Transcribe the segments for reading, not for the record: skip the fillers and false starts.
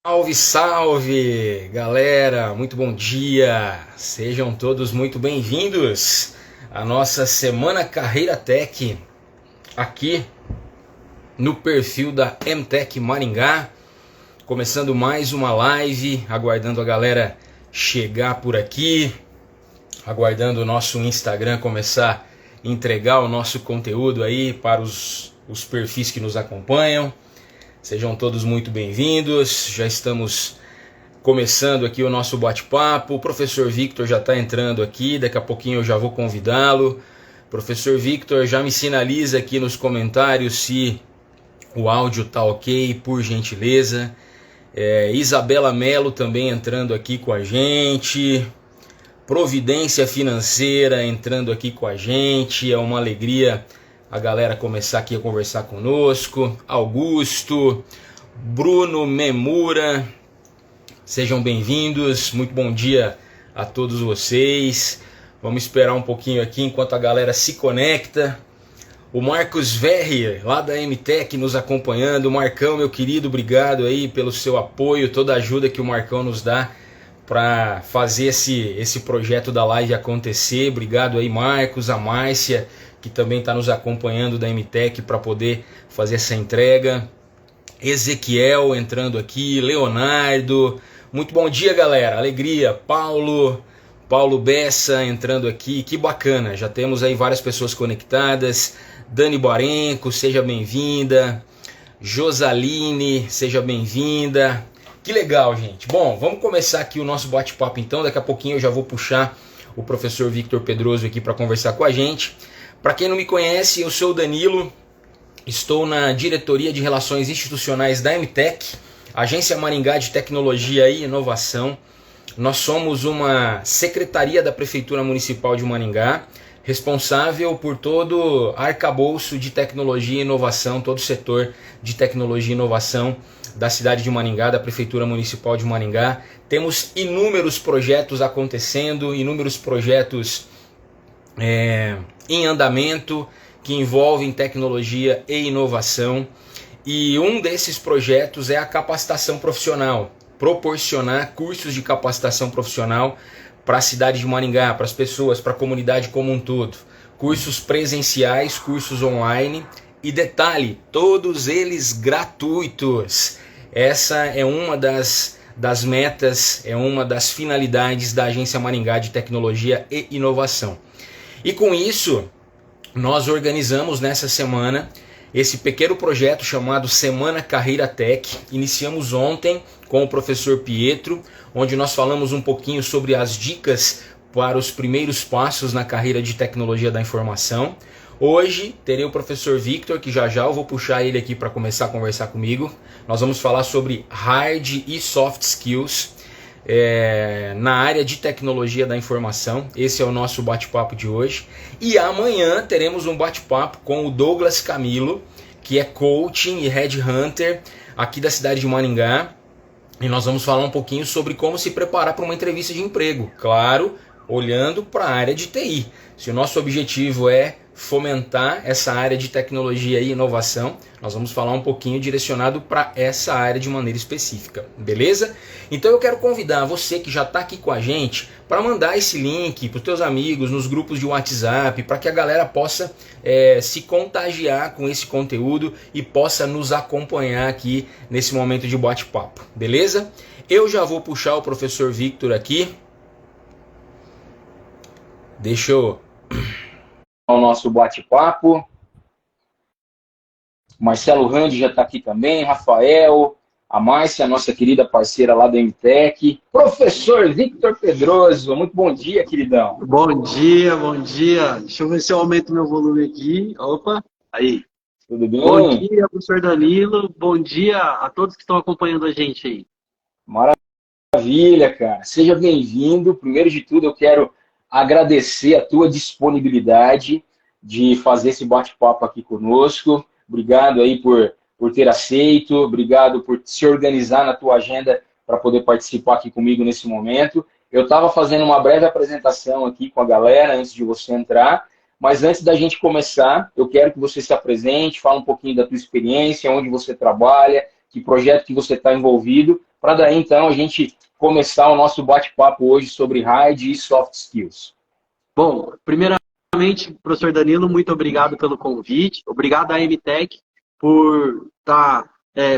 Salve, salve, galera! Muito bom dia! Sejam todos muito bem-vindos à nossa Semana Carreira Tech aqui no perfil da MTech Maringá. Começando mais uma live, aguardando a galera chegar por aqui, aguardando o nosso Instagram começar a entregar o nosso conteúdo aí para os perfis que nos acompanham. Sejam todos muito bem-vindos, já estamos começando aqui o nosso bate-papo. O professor Victor já está entrando aqui, daqui a pouquinho eu já vou convidá-lo. Professor Victor, já me sinaliza aqui nos comentários se o áudio está ok, por gentileza. Isabela Melo também entrando aqui com a gente. Providência Financeira entrando aqui com a gente, é uma alegria a galera começar aqui a conversar conosco. Augusto, Bruno Memura, sejam bem-vindos, muito bom dia a todos vocês. Vamos esperar um pouquinho aqui enquanto a galera se conecta. O Marcos Verrier, lá da MTech, nos acompanhando. Marcão, meu querido, obrigado aí pelo seu apoio, toda a ajuda que o Marcão nos dá para fazer esse projeto da live acontecer. Obrigado aí, Marcos, a Márcia, que também está nos acompanhando da MTech para poder fazer essa entrega. Ezequiel entrando aqui, Leonardo, muito bom dia, galera, alegria. Paulo Bessa entrando aqui, que bacana, já temos aí várias pessoas conectadas. Dani Barenco, seja bem-vinda. Josaline, seja bem-vinda. Que legal, gente. Bom, vamos começar aqui o nosso bate-papo então. Daqui a pouquinho eu já vou puxar o professor Victor Pedroso aqui para conversar com a gente. Para quem não me conhece, eu sou o Danilo, estou na diretoria de Relações Institucionais da MTech, Agência Maringá de Tecnologia e Inovação. Nós somos uma secretaria da Prefeitura Municipal de Maringá, responsável por todo arcabouço de tecnologia e inovação, todo o setor de tecnologia e inovação da cidade de Maringá, da Prefeitura Municipal de Maringá. Temos inúmeros projetos acontecendo, inúmeros projetos em andamento que envolvem tecnologia e inovação. E um desses projetos é a capacitação profissional, proporcionar cursos de capacitação profissional para a cidade de Maringá, para as pessoas, para a comunidade como um todo. Cursos presenciais, cursos online e detalhe, todos eles gratuitos. Essa é uma das metas, é uma das finalidades da Agência Maringá de Tecnologia e Inovação. E com isso, nós organizamos nessa semana esse pequeno projeto chamado Semana Carreira Tech. Iniciamos ontem com o professor Pietro, onde nós falamos um pouquinho sobre as dicas para os primeiros passos na carreira de tecnologia da informação. Hoje terei o professor Victor, que já eu vou puxar ele aqui para começar a conversar comigo. Nós vamos falar sobre hard e soft skills na área de tecnologia da informação. Esse é o nosso bate-papo de hoje. E amanhã teremos um bate-papo com o Douglas Camilo, que é coaching e headhunter aqui da cidade de Maringá. E nós vamos falar um pouquinho sobre como se preparar para uma entrevista de emprego. Claro, olhando para a área de TI. Se o nosso objetivo é fomentar essa área de tecnologia e inovação, nós vamos falar um pouquinho direcionado para essa área de maneira específica, beleza? Então eu quero convidar você que já está aqui com a gente para mandar esse link para os teus amigos, nos grupos de WhatsApp, para que a galera possa se contagiar com esse conteúdo e possa nos acompanhar aqui nesse momento de bate-papo, beleza? Eu já vou puxar o professor Victor aqui. Deixa eu o nosso bate-papo. Marcelo Randi já está aqui também, Rafael, a Márcia, nossa querida parceira lá da MTech. Professor Victor Pedroso, muito bom dia, queridão. Bom dia, bom dia. Deixa eu ver se eu aumento meu volume aqui. Opa, aí. Tudo bem? Bom dia, professor Danilo. Bom dia a todos que estão acompanhando a gente aí. Maravilha, cara. Seja bem-vindo. Primeiro de tudo, eu quero agradecer a tua disponibilidade de fazer esse bate-papo aqui conosco. Obrigado aí por ter aceito, obrigado por se organizar na tua agenda para poder participar aqui comigo nesse momento. Eu estava fazendo uma breve apresentação aqui com a galera antes de você entrar, mas antes da gente começar, eu quero que você se apresente, fale um pouquinho da tua experiência, onde você trabalha, que projeto que você está envolvido, para daí então a gente começar o nosso bate-papo hoje sobre hard e soft skills. Bom, primeiramente, professor Danilo, muito obrigado pelo convite. Obrigado à MTech por estar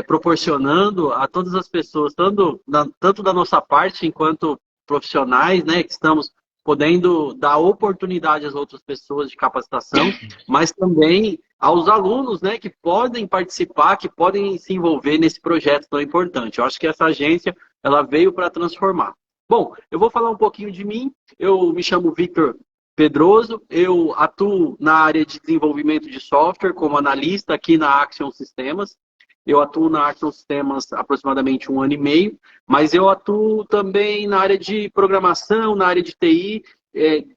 proporcionando a todas as pessoas, tanto da nossa parte enquanto profissionais, né, que estamos podendo dar oportunidade às outras pessoas de capacitação, mas também aos alunos, né, que podem participar, que podem se envolver nesse projeto tão importante. Eu acho que essa agência ela veio para transformar. Bom, eu vou falar um pouquinho de mim. Eu me chamo Victor Pedroso, eu atuo na área de desenvolvimento de software como analista aqui na Action Sistemas. Eu atuo na Action Sistemas há aproximadamente 1 ano e meio, mas eu atuo também na área de programação, na área de TI,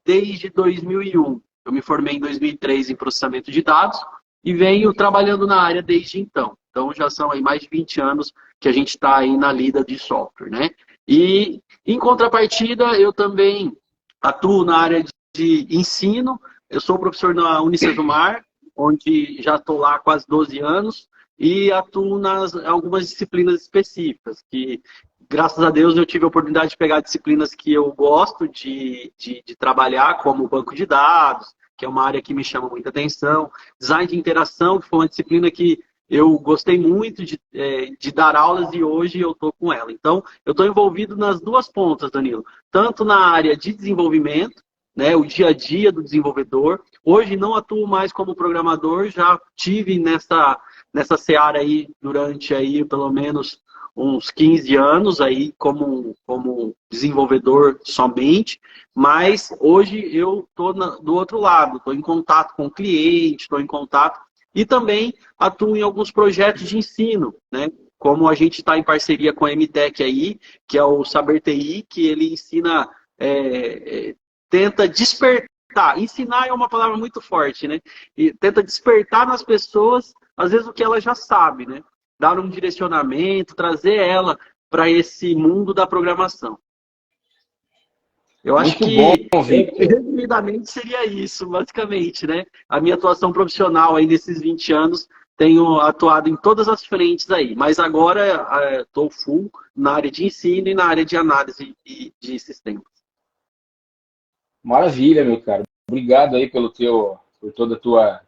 desde 2001. Eu me formei em 2003 em processamento de dados e venho trabalhando na área desde então. Então já são aí mais de 20 anos que a gente está aí na lida de software, né? E em contrapartida, eu também atuo na área de ensino. Eu sou professor na Unicesumar, onde já estou lá há quase 12 anos, e atuo nas algumas disciplinas específicas, que, graças a Deus, eu tive a oportunidade de pegar disciplinas que eu gosto de trabalhar, como banco de dados, que é uma área que me chama muita atenção, design de interação, que foi uma disciplina que eu gostei muito de dar aulas e hoje eu estou com ela. Então, eu estou envolvido nas duas pontas, Danilo, tanto na área de desenvolvimento, né, o dia a dia do desenvolvedor. Hoje não atuo mais como programador, já tive nessa seara aí durante aí pelo menos uns 15 anos aí como desenvolvedor somente, mas hoje eu estou do outro lado, estou em contato com o cliente, estou em contato e também atuo em alguns projetos de ensino, né? Como a gente está em parceria com a MTech aí, que é o Saber TI, que ele ensina, tenta despertar. Ensinar é uma palavra muito forte, né? E tenta despertar nas pessoas, às vezes, o que ela já sabe, né? Dar um direcionamento, trazer ela para esse mundo da programação. Eu acho que, resumidamente, seria isso, basicamente, né? A minha atuação profissional aí nesses 20 anos, tenho atuado em todas as frentes aí, mas agora estou full na área de ensino e na área de análise de sistemas. Maravilha, meu cara. Obrigado aí por toda a tua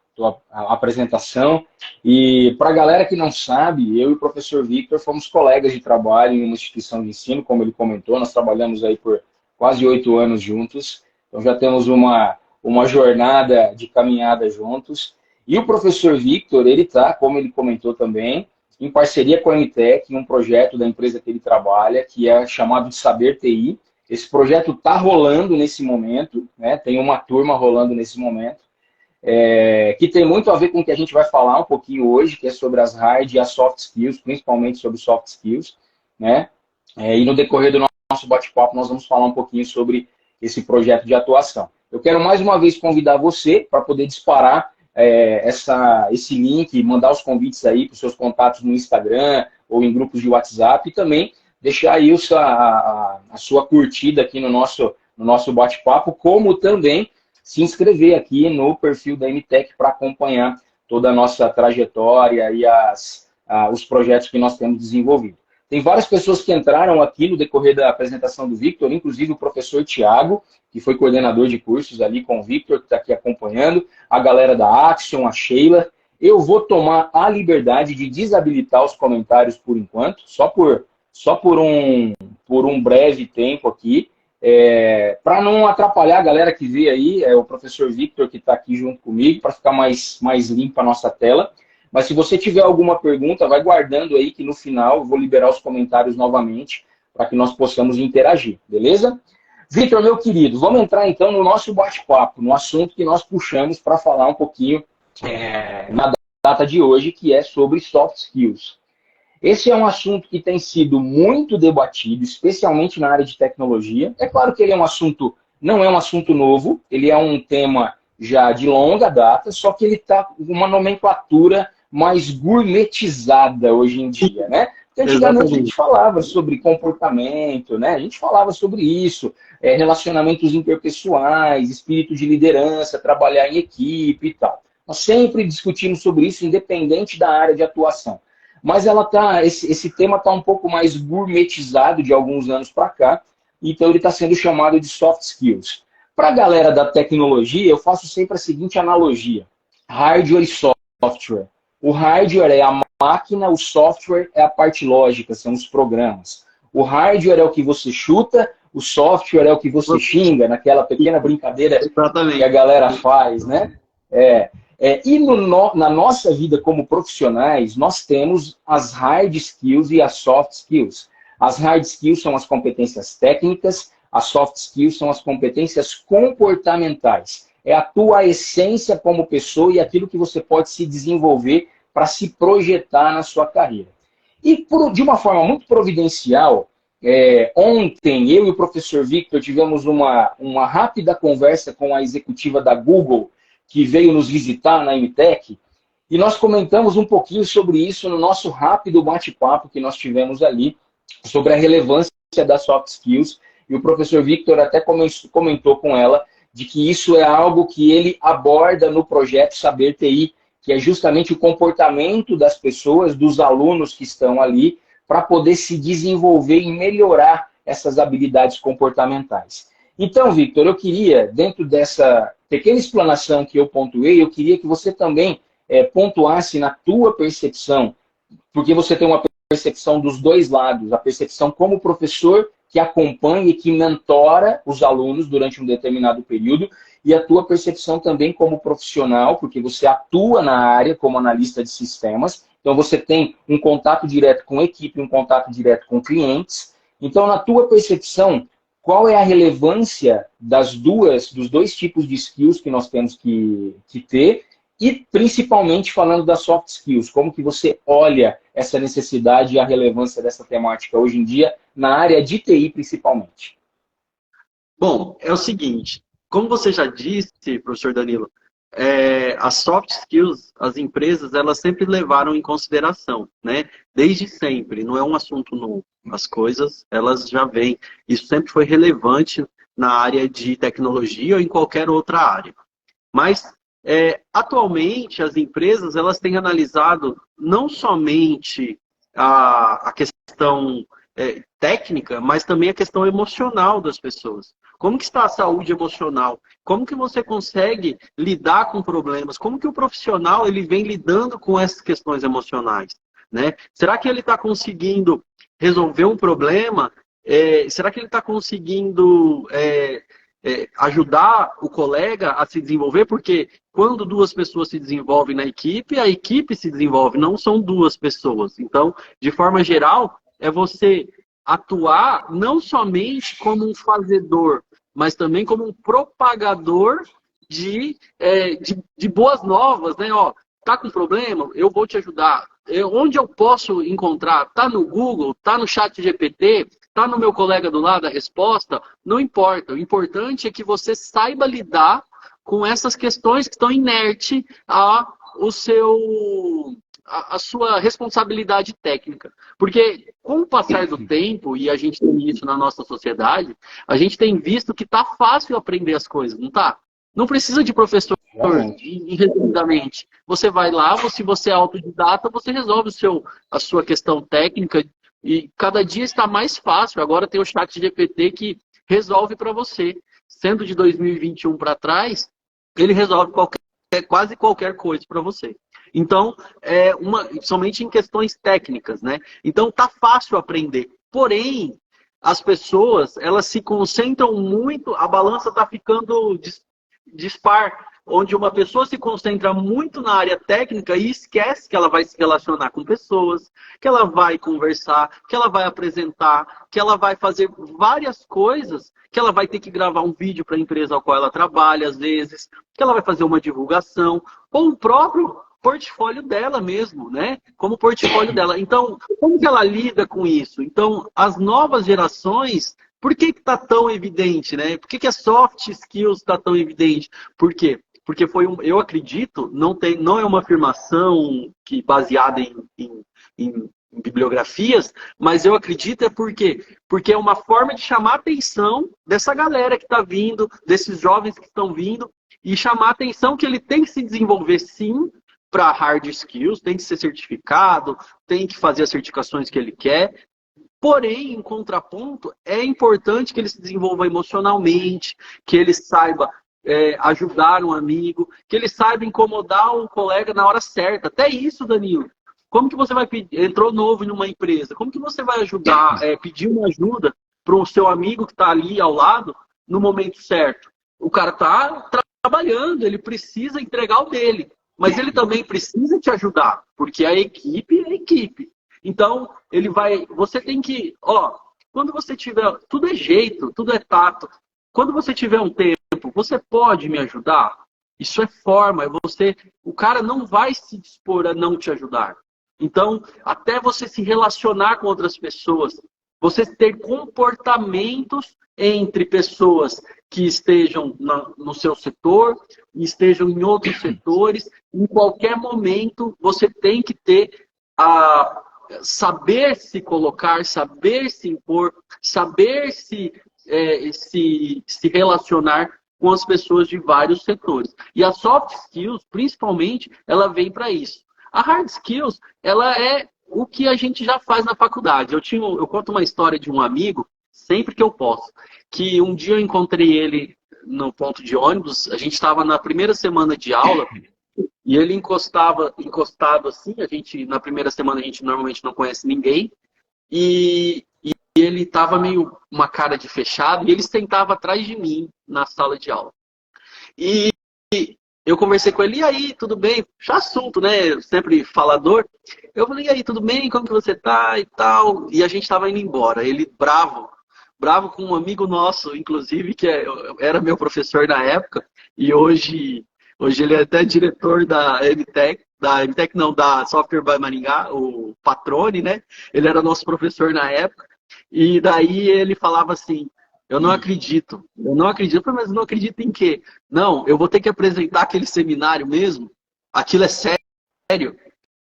apresentação. E para a galera que não sabe, eu e o professor Victor fomos colegas de trabalho em uma instituição de ensino, como ele comentou, nós trabalhamos aí por quase 8 anos juntos, então já temos uma jornada de caminhada juntos. E o professor Victor, ele está, como ele comentou também, em parceria com a MTech, em um projeto da empresa que ele trabalha, que é chamado de Saber TI. Esse projeto está rolando nesse momento, né? Tem uma turma rolando nesse momento, que tem muito a ver com o que a gente vai falar um pouquinho hoje, que é sobre as hard e as soft skills, principalmente sobre soft skills, né? E no decorrer do nosso bate-papo nós vamos falar um pouquinho sobre esse projeto de atuação. Eu quero mais uma vez convidar você para poder disparar esse link, mandar os convites aí para os seus contatos no Instagram ou em grupos de WhatsApp e também deixar aí a sua curtida aqui no nosso bate-papo, como também se inscrever aqui no perfil da MTech para acompanhar toda a nossa trajetória e os projetos que nós temos desenvolvido. Tem várias pessoas que entraram aqui no decorrer da apresentação do Victor, inclusive o professor Tiago, que foi coordenador de cursos ali com o Victor, que está aqui acompanhando, a galera da Action, a Sheila. Eu vou tomar a liberdade de desabilitar os comentários por enquanto, só por um breve tempo aqui, para não atrapalhar a galera que vê aí, o professor Victor que está aqui junto comigo, para ficar mais limpa a nossa tela. Mas se você tiver alguma pergunta, vai guardando aí que no final eu vou liberar os comentários novamente para que nós possamos interagir, beleza? Victor, meu querido, vamos entrar então no nosso bate-papo, no assunto que nós puxamos para falar um pouquinho na data de hoje, que é sobre soft skills. Esse é um assunto que tem sido muito debatido, especialmente na área de tecnologia. É claro que ele não é um assunto novo, ele é um tema já de longa data, só que ele está com uma nomenclatura mais gourmetizada hoje em dia, né? Porque antigamente a gente falava sobre comportamento, né? A gente falava sobre isso, relacionamentos interpessoais, espírito de liderança, trabalhar em equipe e tal. Nós sempre discutimos sobre isso, independente da área de atuação. mas esse tema está um pouco mais gourmetizado de alguns anos para cá, então ele está sendo chamado de soft skills. Para a galera da tecnologia, eu faço sempre a seguinte analogia: hardware e software. O hardware é a máquina, o software é a parte lógica, são os programas. O hardware é o que você chuta, o software é o que você xinga, naquela pequena brincadeira que a galera faz, né? Na nossa vida como profissionais, nós temos as hard skills e as soft skills. As hard skills são as competências técnicas, as soft skills são as competências comportamentais. É a tua essência como pessoa e aquilo que você pode se desenvolver para se projetar na sua carreira. E de uma forma muito providencial, ontem eu e o professor Victor tivemos uma rápida conversa com a executiva da Google, que veio nos visitar na MTech, e nós comentamos um pouquinho sobre isso no nosso rápido bate-papo que nós tivemos ali, sobre a relevância das soft skills, e o professor Victor até comentou com ela de que isso é algo que ele aborda no projeto Saber TI, que é justamente o comportamento das pessoas, dos alunos que estão ali, para poder se desenvolver e melhorar essas habilidades comportamentais. Então, Victor, eu queria, dentro dessa pequena explanação que eu pontuei, eu queria que você também pontuasse na tua percepção, porque você tem uma percepção dos dois lados, a percepção como professor que acompanha e que mentora os alunos durante um determinado período, e a tua percepção também como profissional, porque você atua na área como analista de sistemas, então você tem um contato direto com a equipe, um contato direto com clientes. Então, na tua percepção, qual é a relevância dos dois tipos de skills que nós temos que ter, e principalmente falando das soft skills, como que você olha essa necessidade e a relevância dessa temática hoje em dia, na área de TI principalmente? Bom, é o seguinte, como você já disse, professor Danilo, as soft skills, as empresas, elas sempre levaram em consideração, né? Desde sempre, não é um assunto novo. As coisas, elas já vêm. Isso sempre foi relevante na área de tecnologia ou em qualquer outra área. Mas, atualmente, as empresas, elas têm analisado não somente a questão técnica, mas também a questão emocional das pessoas. Como que está a saúde emocional? Como que você consegue lidar com problemas? Como que o profissional ele vem lidando com essas questões emocionais? Né? Será que ele está conseguindo resolver um problema? Será que ele está conseguindo ajudar o colega a se desenvolver? Porque quando duas pessoas se desenvolvem na equipe, a equipe se desenvolve, não são duas pessoas. Então, de forma geral, é você atuar não somente como um fazedor, mas também como um propagador de boas novas, né? Ó, tá com problema? Eu vou te ajudar. Onde eu posso encontrar? Tá no Google? Tá no chat GPT? Tá no meu colega do lado a resposta? Não importa. O importante é que você saiba lidar com essas questões que estão inertes a sua responsabilidade técnica. Porque, com o passar do tempo, e a gente tem isso na nossa sociedade, a gente tem visto que tá fácil aprender as coisas, não tá? Não precisa de professor, resumidamente. Você vai lá, se você é autodidata, você resolve a sua questão técnica, e cada dia está mais fácil. Agora tem o chat GPT que resolve para você. Sendo de 2021 para trás, ele resolve quase qualquer coisa para você. Então, somente em questões técnicas, né? Então, tá fácil aprender. Porém, as pessoas, elas se concentram muito, a balança está ficando dispar, onde uma pessoa se concentra muito na área técnica e esquece que ela vai se relacionar com pessoas, que ela vai conversar, que ela vai apresentar, que ela vai fazer várias coisas, que ela vai ter que gravar um vídeo para a empresa ao qual ela trabalha, às vezes, que ela vai fazer uma divulgação, ou o próprio portfólio dela mesmo, né? Como portfólio dela. Então, como que ela lida com isso? Então, as novas gerações, por que está tão evidente, né? Por que a soft skills está tão evidente? Por quê? Porque eu acredito, não é uma afirmação baseada em bibliografias, mas eu acredito porque é uma forma de chamar a atenção dessa galera que está vindo, desses jovens que estão vindo, e chamar a atenção que ele tem que se desenvolver sim, para hard skills, tem que ser certificado, tem que fazer as certificações que ele quer. Porém, em contraponto, é importante que ele se desenvolva emocionalmente, que ele saiba ajudar um amigo, que ele saiba incomodar um colega na hora certa. Até isso, Danilo. Como que você vai pedir? Entrou novo em uma empresa, como que você vai ajudar, pedir uma ajuda para o seu amigo que está ali ao lado no momento certo? O cara está trabalhando, ele precisa entregar o dele, mas ele também precisa te ajudar, porque a equipe é a equipe. Então, você tem que, quando você tiver, tudo é jeito, tudo é tato. Quando você tiver um tempo, você pode me ajudar? Isso é forma, o cara não vai se dispor a não te ajudar. Então, até você se relacionar com outras pessoas, você ter comportamentos entre pessoas que estejam no seu setor, estejam em outros setores, em qualquer momento você tem que ter saber se colocar, saber se impor, saber se relacionar com as pessoas de vários setores. E a soft skills, principalmente, ela vem para isso. A hard skills, ela é o que a gente já faz na faculdade. Eu conto uma história de um amigo, sempre que eu posso, que um dia eu encontrei ele no ponto de ônibus, a gente estava na primeira semana de aula, e ele encostado assim, na primeira semana a gente normalmente não conhece ninguém, e ele estava meio uma cara de fechado, e ele sentava atrás de mim na sala de aula. E eu conversei com ele, e aí, tudo bem? Já assunto, né? Sempre falador. Eu falei, e aí, tudo bem? Como que você tá? E tal. E a gente estava indo embora. Ele bravo com um amigo nosso, inclusive, que era meu professor na época, e hoje ele é até diretor da MTech não, da Software by Maringá, o Patrone, né? Ele era nosso professor na época, e daí ele falava assim, eu não acredito. Eu falei, mas não acredito em quê? Não, eu vou ter que apresentar aquele seminário mesmo? Aquilo é sério?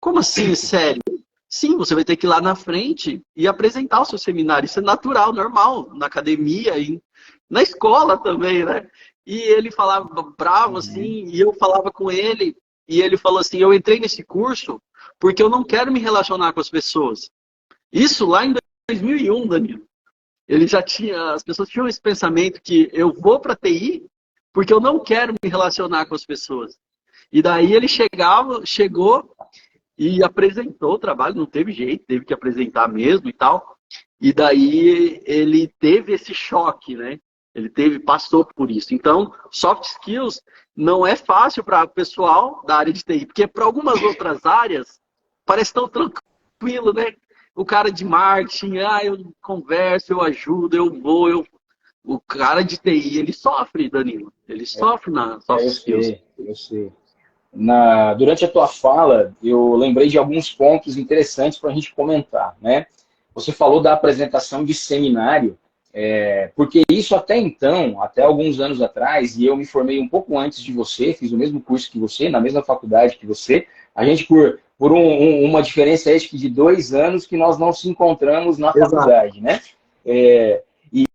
Como assim é sério? Sim, você vai ter que ir lá na frente e apresentar o seu seminário. Isso é natural, normal, na academia e na escola também, né? E ele falava bravo assim, e eu falava com ele, e ele falou assim, eu entrei nesse curso porque eu não quero me relacionar com as pessoas. Isso lá em 2001, Danilo. As pessoas tinham esse pensamento que eu vou para TI porque eu não quero me relacionar com as pessoas. E daí ele chegou e apresentou o trabalho, não teve jeito, teve que apresentar mesmo e tal. E daí ele teve esse choque, né? Passou por isso. Então, soft skills não é fácil para o pessoal da área de TI, porque para algumas outras áreas parece tão tranquilo, né? O cara de marketing, eu converso, eu ajudo, eu vou, O cara de TI, ele sofre, Danilo. Ele sofre na soft skills. Eu sei. Durante a tua fala, eu lembrei de alguns pontos interessantes para a gente comentar, né? Você falou da apresentação de seminário, porque isso até então, até alguns anos atrás, e eu me formei um pouco antes de você, fiz o mesmo curso que você, na mesma faculdade que você, a gente por uma diferença acho que de 2 anos que nós não se encontramos na faculdade, né?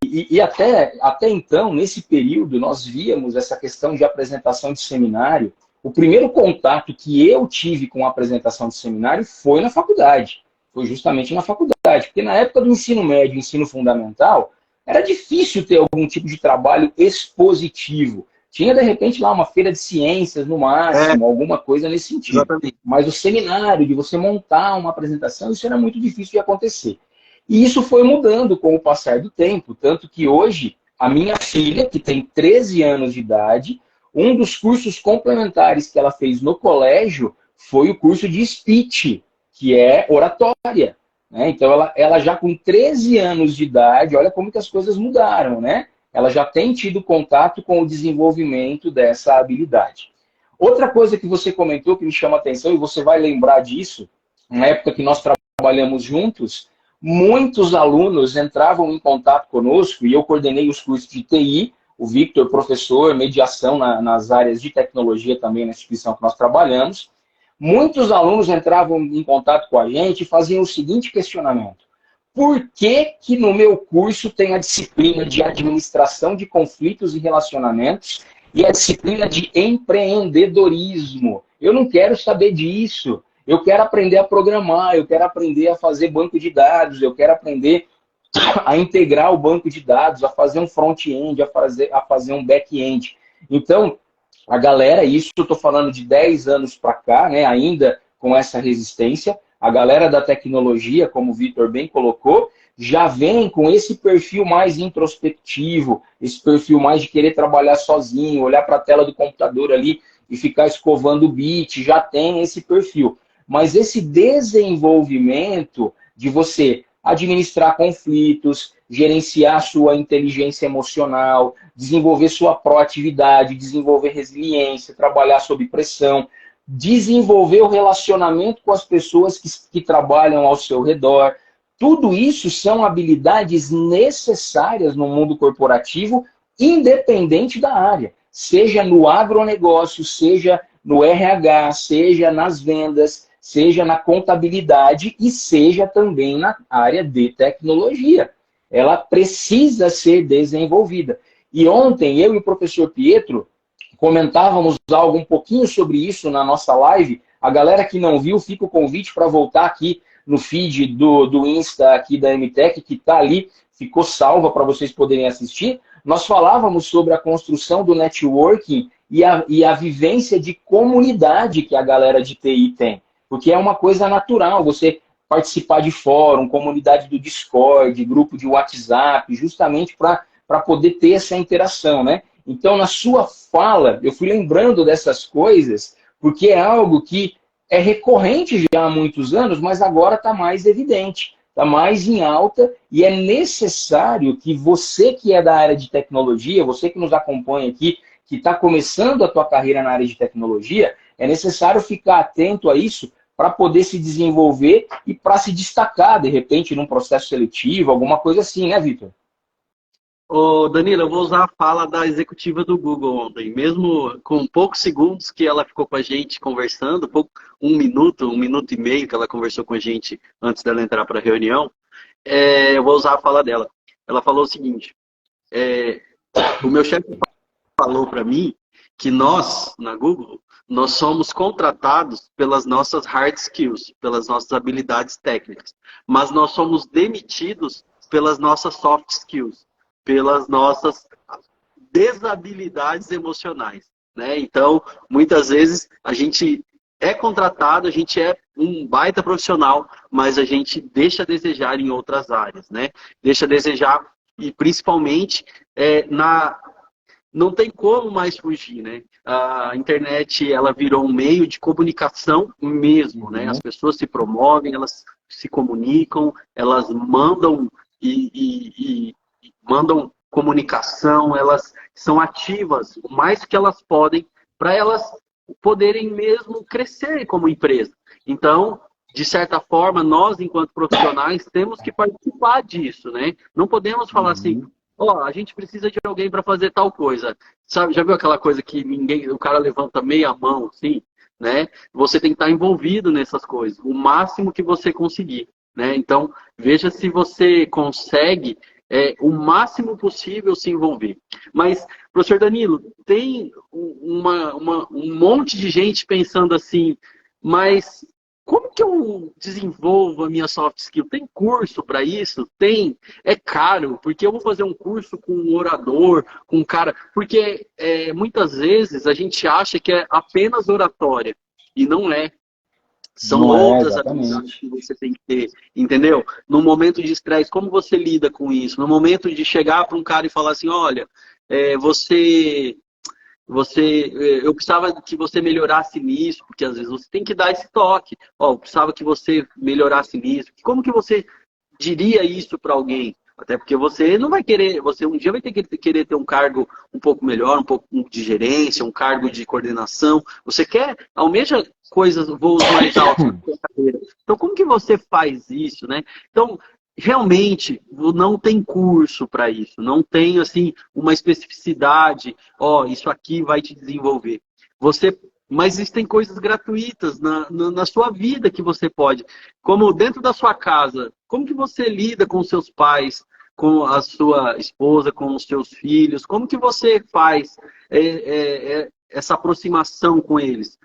E até então, nesse período, nós víamos essa questão de apresentação de seminário. O primeiro contato que eu tive com a apresentação de seminário foi na faculdade. Foi justamente na faculdade. Porque na época do ensino médio e ensino fundamental, era difícil ter algum tipo de trabalho expositivo. Tinha, de repente, lá uma feira de ciências, no máximo, alguma coisa nesse sentido. Exatamente. Mas o seminário, de você montar uma apresentação, isso era muito difícil de acontecer. E isso foi mudando com o passar do tempo. Tanto que hoje, a minha filha, que tem 13 anos de idade, um dos cursos complementares que ela fez no colégio foi o curso de speech, que é oratória. Né? Então, ela já com 13 anos de idade, olha como que as coisas mudaram, né? Ela já tem tido contato com o desenvolvimento dessa habilidade. Outra coisa que você comentou que me chama a atenção, e você vai lembrar disso, na época que nós trabalhamos juntos, muitos alunos entravam em contato conosco, e eu coordenei os cursos de TI, o Victor, professor, mediação nas áreas de tecnologia também na instituição que nós trabalhamos. Muitos alunos entravam em contato com a gente e faziam o seguinte questionamento. Por que no meu curso tem a disciplina de administração de conflitos e relacionamentos e a disciplina de empreendedorismo. Eu não quero saber disso. Eu quero aprender a programar, eu quero aprender a fazer banco de dados, eu quero aprender a integrar o banco de dados, a fazer um front-end, a fazer um back-end. Então, a galera, isso eu estou falando de 10 anos para cá, né, ainda com essa resistência, a galera da tecnologia, como o Vitor bem colocou, já vem com esse perfil mais introspectivo, esse perfil mais de querer trabalhar sozinho, olhar para a tela do computador ali e ficar escovando o bit, já tem esse perfil. Mas esse desenvolvimento de você administrar conflitos, gerenciar sua inteligência emocional, desenvolver sua proatividade, desenvolver resiliência, trabalhar sob pressão, desenvolver o relacionamento com as pessoas que trabalham ao seu redor. Tudo isso são habilidades necessárias no mundo corporativo, independente da área. Seja no agronegócio, seja no RH, seja nas vendas, seja na contabilidade e seja também na área de tecnologia. Ela precisa ser desenvolvida. E ontem, eu e o professor Pietro comentávamos algo um pouquinho sobre isso na nossa live. A galera que não viu, fica o convite para voltar aqui no feed do Insta aqui da MTech, que está ali, ficou salva para vocês poderem assistir. Nós falávamos sobre a construção do networking e a vivência de comunidade que a galera de TI tem. Porque é uma coisa natural você participar de fórum, comunidade do Discord, grupo de WhatsApp, justamente para poder ter essa interação, né? Então, na sua fala, eu fui lembrando dessas coisas, porque é algo que é recorrente já há muitos anos, mas agora está mais evidente, está mais em alta, e é necessário que você que é da área de tecnologia, você que nos acompanha aqui, que está começando a tua carreira na área de tecnologia, é necessário ficar atento a isso para poder se desenvolver e para se destacar, de repente, num processo seletivo, alguma coisa assim, né, Vitor? Ô, Danilo, eu vou usar a fala da executiva do Google ontem. Mesmo com poucos segundos que ela ficou com a gente conversando, um minuto e meio que ela conversou com a gente antes dela entrar para a reunião, eu vou usar a fala dela. Ela falou o seguinte, o meu chefe falou para mim que nós, na Google, nós somos contratados pelas nossas hard skills, pelas nossas habilidades técnicas, mas nós somos demitidos pelas nossas soft skills, pelas nossas desabilidades emocionais, né? Então, muitas vezes a gente é contratado, a gente é um baita profissional, mas a gente deixa a desejar em outras áreas, né? Deixa a desejar e principalmente não tem como mais fugir, né? A internet, ela virou um meio de comunicação mesmo, né? As pessoas se promovem, elas se comunicam, elas mandam e mandam comunicação, elas são ativas o mais que elas podem para elas poderem mesmo crescer como empresa. Então, de certa forma, nós, enquanto profissionais, temos que participar disso, né? Não podemos falar assim, a gente precisa de alguém para fazer tal coisa. Sabe, já viu aquela coisa que o cara levanta meia mão, assim, né? Você tem que estar envolvido nessas coisas, o máximo que você conseguir, né? Então, veja se você consegue o máximo possível se envolver. Mas, professor Danilo, tem um monte de gente pensando assim, mas como que eu desenvolvo a minha soft skill? Tem curso para isso? Tem. É caro, porque eu vou fazer um curso com um orador, com um cara... Porque muitas vezes a gente acha que é apenas oratória, e não é. São outras habilidades que você tem que ter, entendeu? No momento de estresse, como você lida com isso? No momento de chegar para um cara e falar assim, olha, eu precisava que você melhorasse nisso, porque às vezes você tem que dar esse toque. Eu precisava que você melhorasse nisso. Como que você diria isso para alguém? Até porque você não vai querer, você um dia vai ter que querer ter um cargo um pouco melhor, um pouco de gerência, um cargo de coordenação. Você almeja voos mais altos na sua carreira. Então, como que você faz isso, né? Então, realmente, não tem curso para isso. Não tem, assim, uma especificidade. Isso aqui vai te desenvolver. Mas existem coisas gratuitas na sua vida que você pode. Como dentro da sua casa, como que você lida com seus pais? com a sua esposa, com os seus filhos? Como que você faz essa aproximação com eles?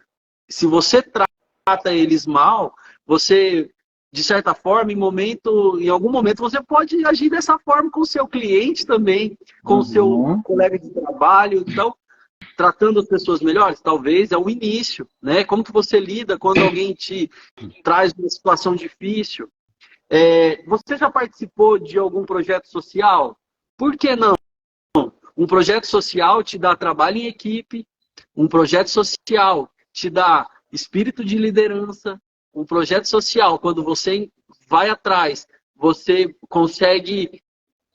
Se você trata eles mal, você, de certa forma, em algum momento, você pode agir dessa forma com o seu cliente também, com o seu colega de trabalho. Então, tratando as pessoas melhores, talvez é o início, né? Como que você lida quando alguém te traz uma situação difícil? Você já participou de algum projeto social? Por que não? Um projeto social te dá trabalho em equipe, um projeto social te dá espírito de liderança, um projeto social, quando você vai atrás, você consegue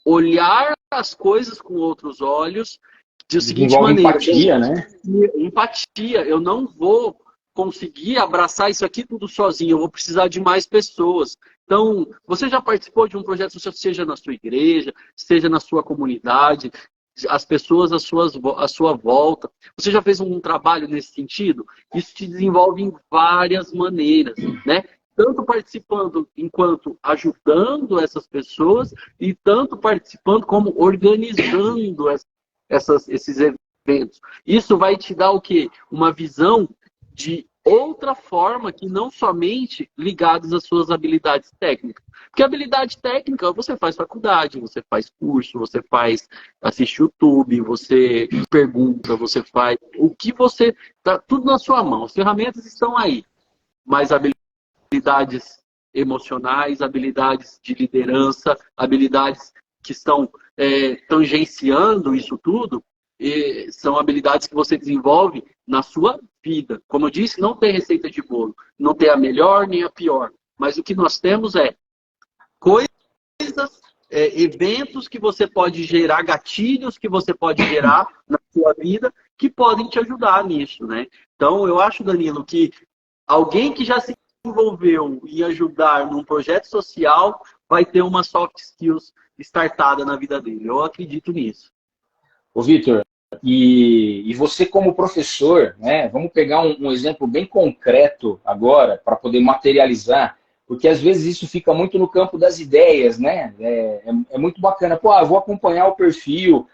olhar as coisas com outros olhos, de seguinte maneira. Empatia, né? Empatia. Eu não vou conseguir abraçar isso aqui tudo sozinho, eu vou precisar de mais pessoas. Então, você já participou de um projeto social, seja na sua igreja, seja na sua comunidade, as pessoas à sua volta. Você já fez um trabalho nesse sentido? Isso te desenvolve em várias maneiras, né? Tanto participando enquanto ajudando essas pessoas e tanto participando como organizando esses eventos. Isso vai te dar o quê? Uma visão de outra forma que não somente ligadas às suas habilidades técnicas. Porque habilidade técnica, você faz faculdade, você faz curso, você assiste YouTube, você pergunta, você faz o que você... Tá tudo na sua mão, as ferramentas estão aí. Mas habilidades emocionais, habilidades de liderança, habilidades que estão tangenciando isso tudo, são habilidades que você desenvolve na sua vida. Como eu disse, não tem receita de bolo, não tem a melhor nem a pior, mas o que nós temos é coisas, eventos que você pode gerar, gatilhos que você pode gerar na sua vida que podem te ajudar nisso, né? Então, eu acho, Danilo, que alguém que já se envolveu em ajudar num projeto social vai ter uma soft skills startada na vida dele. Eu acredito nisso. Ô, Vitor, e você como professor, né? Vamos pegar um exemplo bem concreto agora para poder materializar, porque às vezes isso fica muito no campo das ideias, né? É muito bacana. Pô, eu vou acompanhar o perfil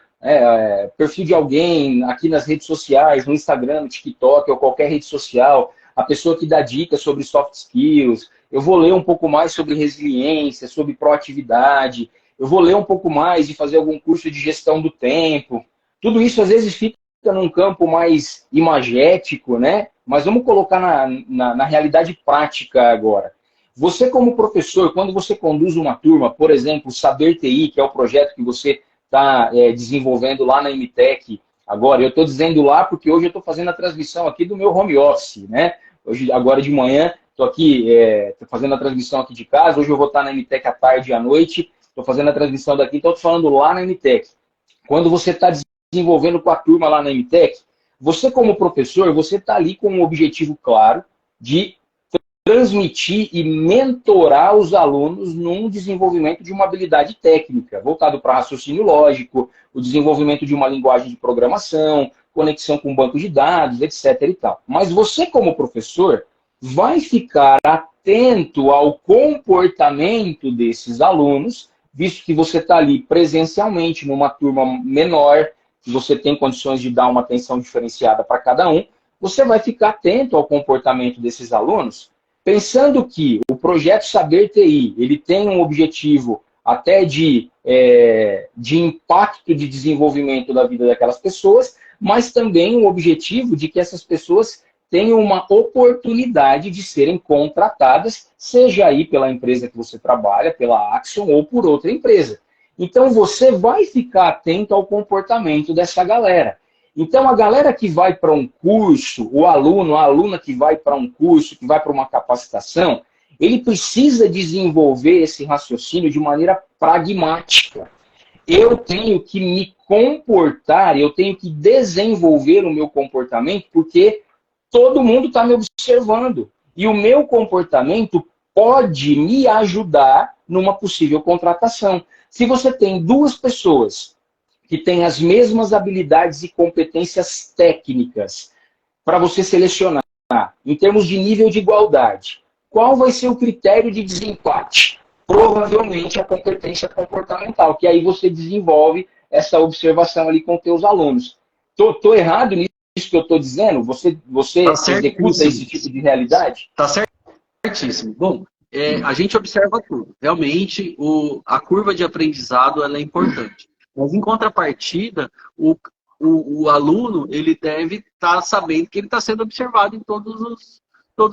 de alguém aqui nas redes sociais, no Instagram, no TikTok ou qualquer rede social, a pessoa que dá dicas sobre soft skills, eu vou ler um pouco mais sobre resiliência, sobre proatividade, eu vou ler um pouco mais e fazer algum curso de gestão do tempo. Tudo isso às vezes fica num campo mais imagético, né? Mas vamos colocar na realidade prática agora. Você como professor, quando você conduz uma turma, por exemplo, Saber TI, que é o projeto que você está desenvolvendo lá na MTech agora, eu estou dizendo lá porque hoje eu estou fazendo a transmissão aqui do meu home office, né? Hoje, agora de manhã, estou aqui fazendo a transmissão aqui de casa, hoje eu vou estar na MTech à tarde e à noite, estou fazendo a transmissão daqui, então estou falando lá na MTech. Quando você está desenvolvendo com a turma lá na MTech, você como professor, você está ali com um objetivo claro de transmitir e mentorar os alunos num desenvolvimento de uma habilidade técnica, voltado para raciocínio lógico, o desenvolvimento de uma linguagem de programação, conexão com banco de dados, etc. e tal. Mas você, como professor, vai ficar atento ao comportamento desses alunos, visto que você está ali presencialmente numa turma menor, que você tem condições de dar uma atenção diferenciada para cada um, você vai ficar atento ao comportamento desses alunos, pensando que o projeto Saber TI, ele tem um objetivo até de impacto de desenvolvimento da vida daquelas pessoas, mas também um objetivo de que essas pessoas tenham uma oportunidade de serem contratadas, seja aí pela empresa que você trabalha, pela Axion ou por outra empresa. Então você vai ficar atento ao comportamento dessa galera. Então, a galera que vai para um curso, o aluno, a aluna que vai para um curso, que vai para uma capacitação, ele precisa desenvolver esse raciocínio de maneira pragmática. Eu tenho que me comportar, eu tenho que desenvolver o meu comportamento, porque todo mundo está me observando. E o meu comportamento pode me ajudar numa possível contratação. Se você tem duas pessoas que têm as mesmas habilidades e competências técnicas para você selecionar, em termos de nível de igualdade, qual vai ser o critério de desempate? provavelmente a competência comportamental, que aí você desenvolve essa observação ali com teus alunos. Tô errado nisso que eu estou dizendo? Você Tá executa esse tipo de realidade? Tá certíssimo. Bom, a gente observa tudo. Realmente, a curva de aprendizado ela é importante. Mas, em contrapartida, o aluno ele deve estar sabendo que ele está sendo observado em todos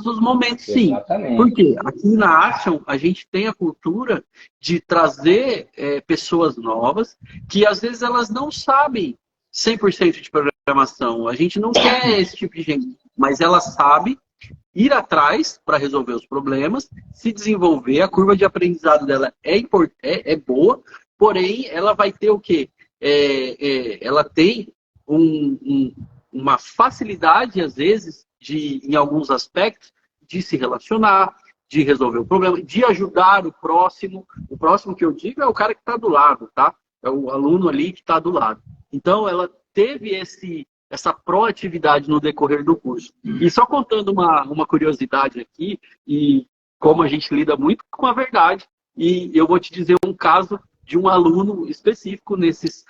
os momentos, sim. Exatamente. Por quê? Aqui na Action, a gente tem a cultura de trazer pessoas novas que, às vezes, elas não sabem 100% de programação. A gente não quer esse tipo de gente, mas ela sabe ir atrás para resolver os problemas, se desenvolver, a curva de aprendizado dela é boa, porém ela vai ter o quê? Ela tem uma facilidade, às vezes, em alguns aspectos, de se relacionar, de resolver o problema, de ajudar o próximo. O próximo que eu digo é o cara que está do lado, tá? É o aluno ali que está do lado. Então, ela teve essa proatividade no decorrer do curso. E só contando uma curiosidade aqui, e como a gente lida muito com a verdade, e eu vou te dizer um caso de um aluno específico nesse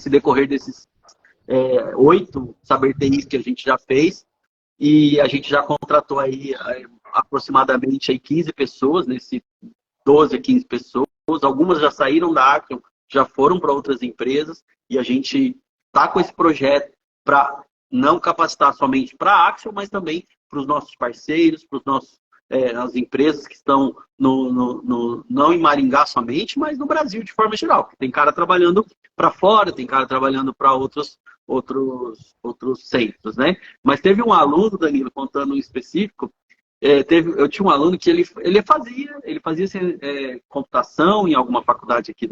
decorrer desses 8 Saber TIs que a gente já fez, e a gente já contratou aí aproximadamente aí 15 pessoas, nesse 12 a 15 pessoas, algumas já saíram da Action, já foram para outras empresas, e a gente está com esse projeto para não capacitar somente para a Action, mas também para os nossos parceiros, para as empresas que estão não em Maringá somente, mas no Brasil de forma geral. Tem cara trabalhando para fora, tem cara trabalhando para outros centros, né? Mas teve um aluno, Danilo, contando um específico, eu tinha um aluno que ele fazia computação em alguma faculdade aqui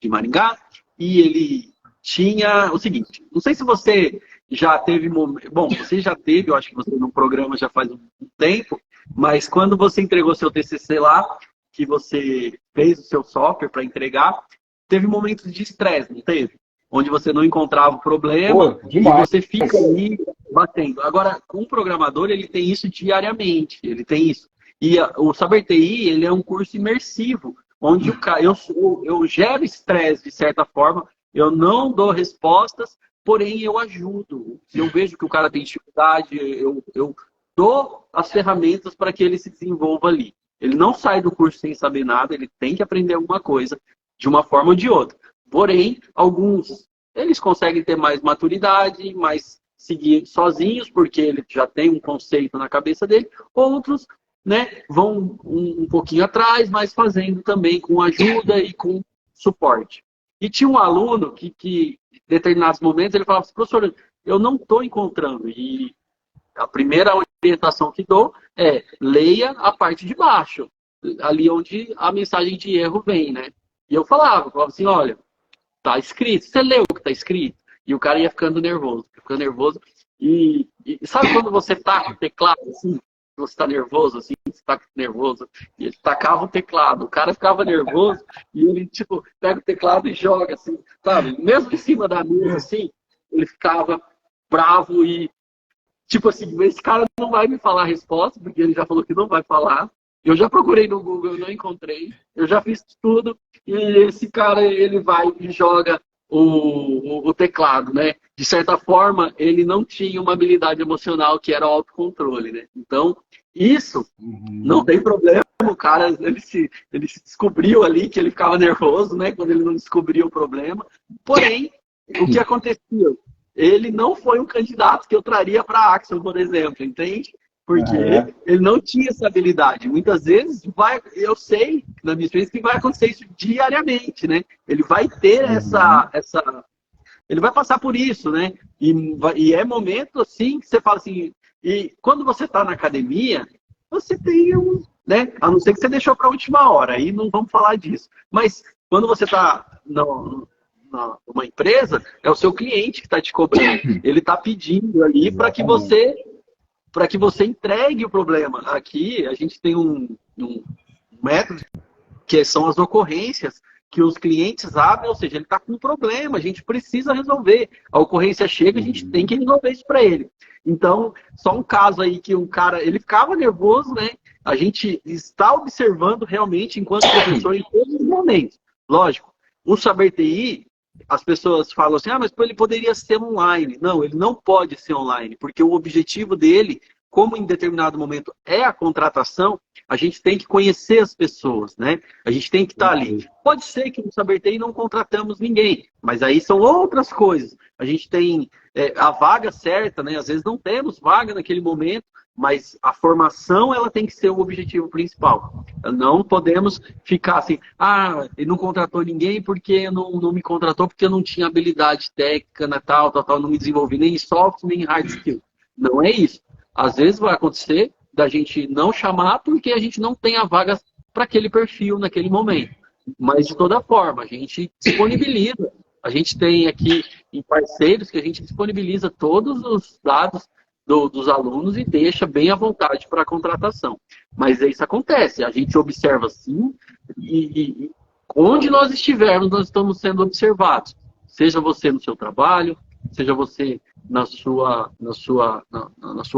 de Maringá, e ele tinha o seguinte, não sei se você já teve, bom, você já teve, eu acho que você no programa já faz um tempo, mas quando você entregou seu TCC lá, que você fez o seu software para entregar, teve momentos de estresse, não teve? Onde você não encontrava o problema e você fica ali batendo. Agora, com o programador, ele tem isso diariamente, ele tem isso. E o Saber TI, ele é um curso imersivo, onde eu gero estresse de certa forma, eu não dou respostas, porém eu ajudo. Se eu vejo que o cara tem dificuldade, eu dou as ferramentas para que ele se desenvolva ali. Ele não sai do curso sem saber nada, ele tem que aprender alguma coisa de uma forma ou de outra. Porém, alguns, eles conseguem ter mais maturidade, mais seguir sozinhos, porque ele já tem um conceito na cabeça dele. Outros, né, vão um pouquinho atrás, mas fazendo também com ajuda e com suporte. E tinha um aluno que em determinados momentos, ele falava assim, professor, eu não estou encontrando. E a primeira orientação que dou é leia a parte de baixo, ali onde a mensagem de erro vem, né? E eu falava assim, olha, tá escrito, você leu o que tá escrito? E o cara ia ficando nervoso. E sabe quando você taca o teclado assim? Você tá nervoso, assim, você tá nervoso, e ele tacava o teclado, o cara ficava nervoso, e ele, tipo, pega o teclado e joga, assim, sabe? Mesmo em cima da mesa, assim, ele ficava bravo e, tipo assim, esse cara não vai me falar a resposta, porque ele já falou que não vai falar. Eu já procurei no Google, eu não encontrei. Eu já fiz tudo. E esse cara, ele vai e joga o teclado, né? De certa forma, ele não tinha uma habilidade emocional que era o autocontrole, né? Então, isso não tem problema. O cara, ele se descobriu ali que ele ficava nervoso, né? Quando ele não descobria o problema. Porém, o que acontecia? Ele não foi um candidato que eu traria para a Action, por exemplo, entende? Porque ele não tinha essa habilidade. Muitas vezes, eu sei, na minha experiência, que vai acontecer isso diariamente, né? Ele vai ter ele vai passar por isso, né? E é momento, assim, que você fala assim... E quando você está na academia, você tem né? A não ser que você deixou para a última hora, aí não vamos falar disso. Mas quando você está numa empresa, é o seu cliente que está te cobrando. Ele está pedindo ali para que você entregue o problema. Aqui a gente tem um método que são as ocorrências, que os clientes abrem, ou seja, ele está com um problema, a gente precisa resolver. A ocorrência chega, a gente tem que resolver isso para ele. Então, só um caso aí que um cara, ele ficava nervoso, né? A gente está observando realmente, enquanto professor, em todos os momentos. Lógico, o Saber TI, as pessoas falam assim, mas ele poderia ser online. Não, ele não pode ser online, porque o objetivo dele, como em determinado momento é a contratação, a gente tem que conhecer as pessoas, né? A gente tem que estar ali. Pode ser que no Saber TI não contratamos ninguém, mas aí são outras coisas. A gente tem a vaga certa, né? Às vezes não temos vaga naquele momento, mas a formação ela tem que ser o objetivo principal. Não podemos ficar assim, ele não contratou ninguém porque não me contratou porque eu não tinha habilidade técnica, né, tal, não me desenvolvi nem em soft nem em hard skill. Não é isso. Às vezes vai acontecer da gente não chamar porque a gente não tem a vaga para aquele perfil naquele momento. Mas, de toda forma, a gente disponibiliza. A gente tem aqui em parceiros que a gente disponibiliza todos os dados dos alunos e deixa bem à vontade para a contratação. Mas isso acontece. A gente observa sim e onde nós estivermos, nós estamos sendo observados. Seja você no seu trabalho, seja você na sua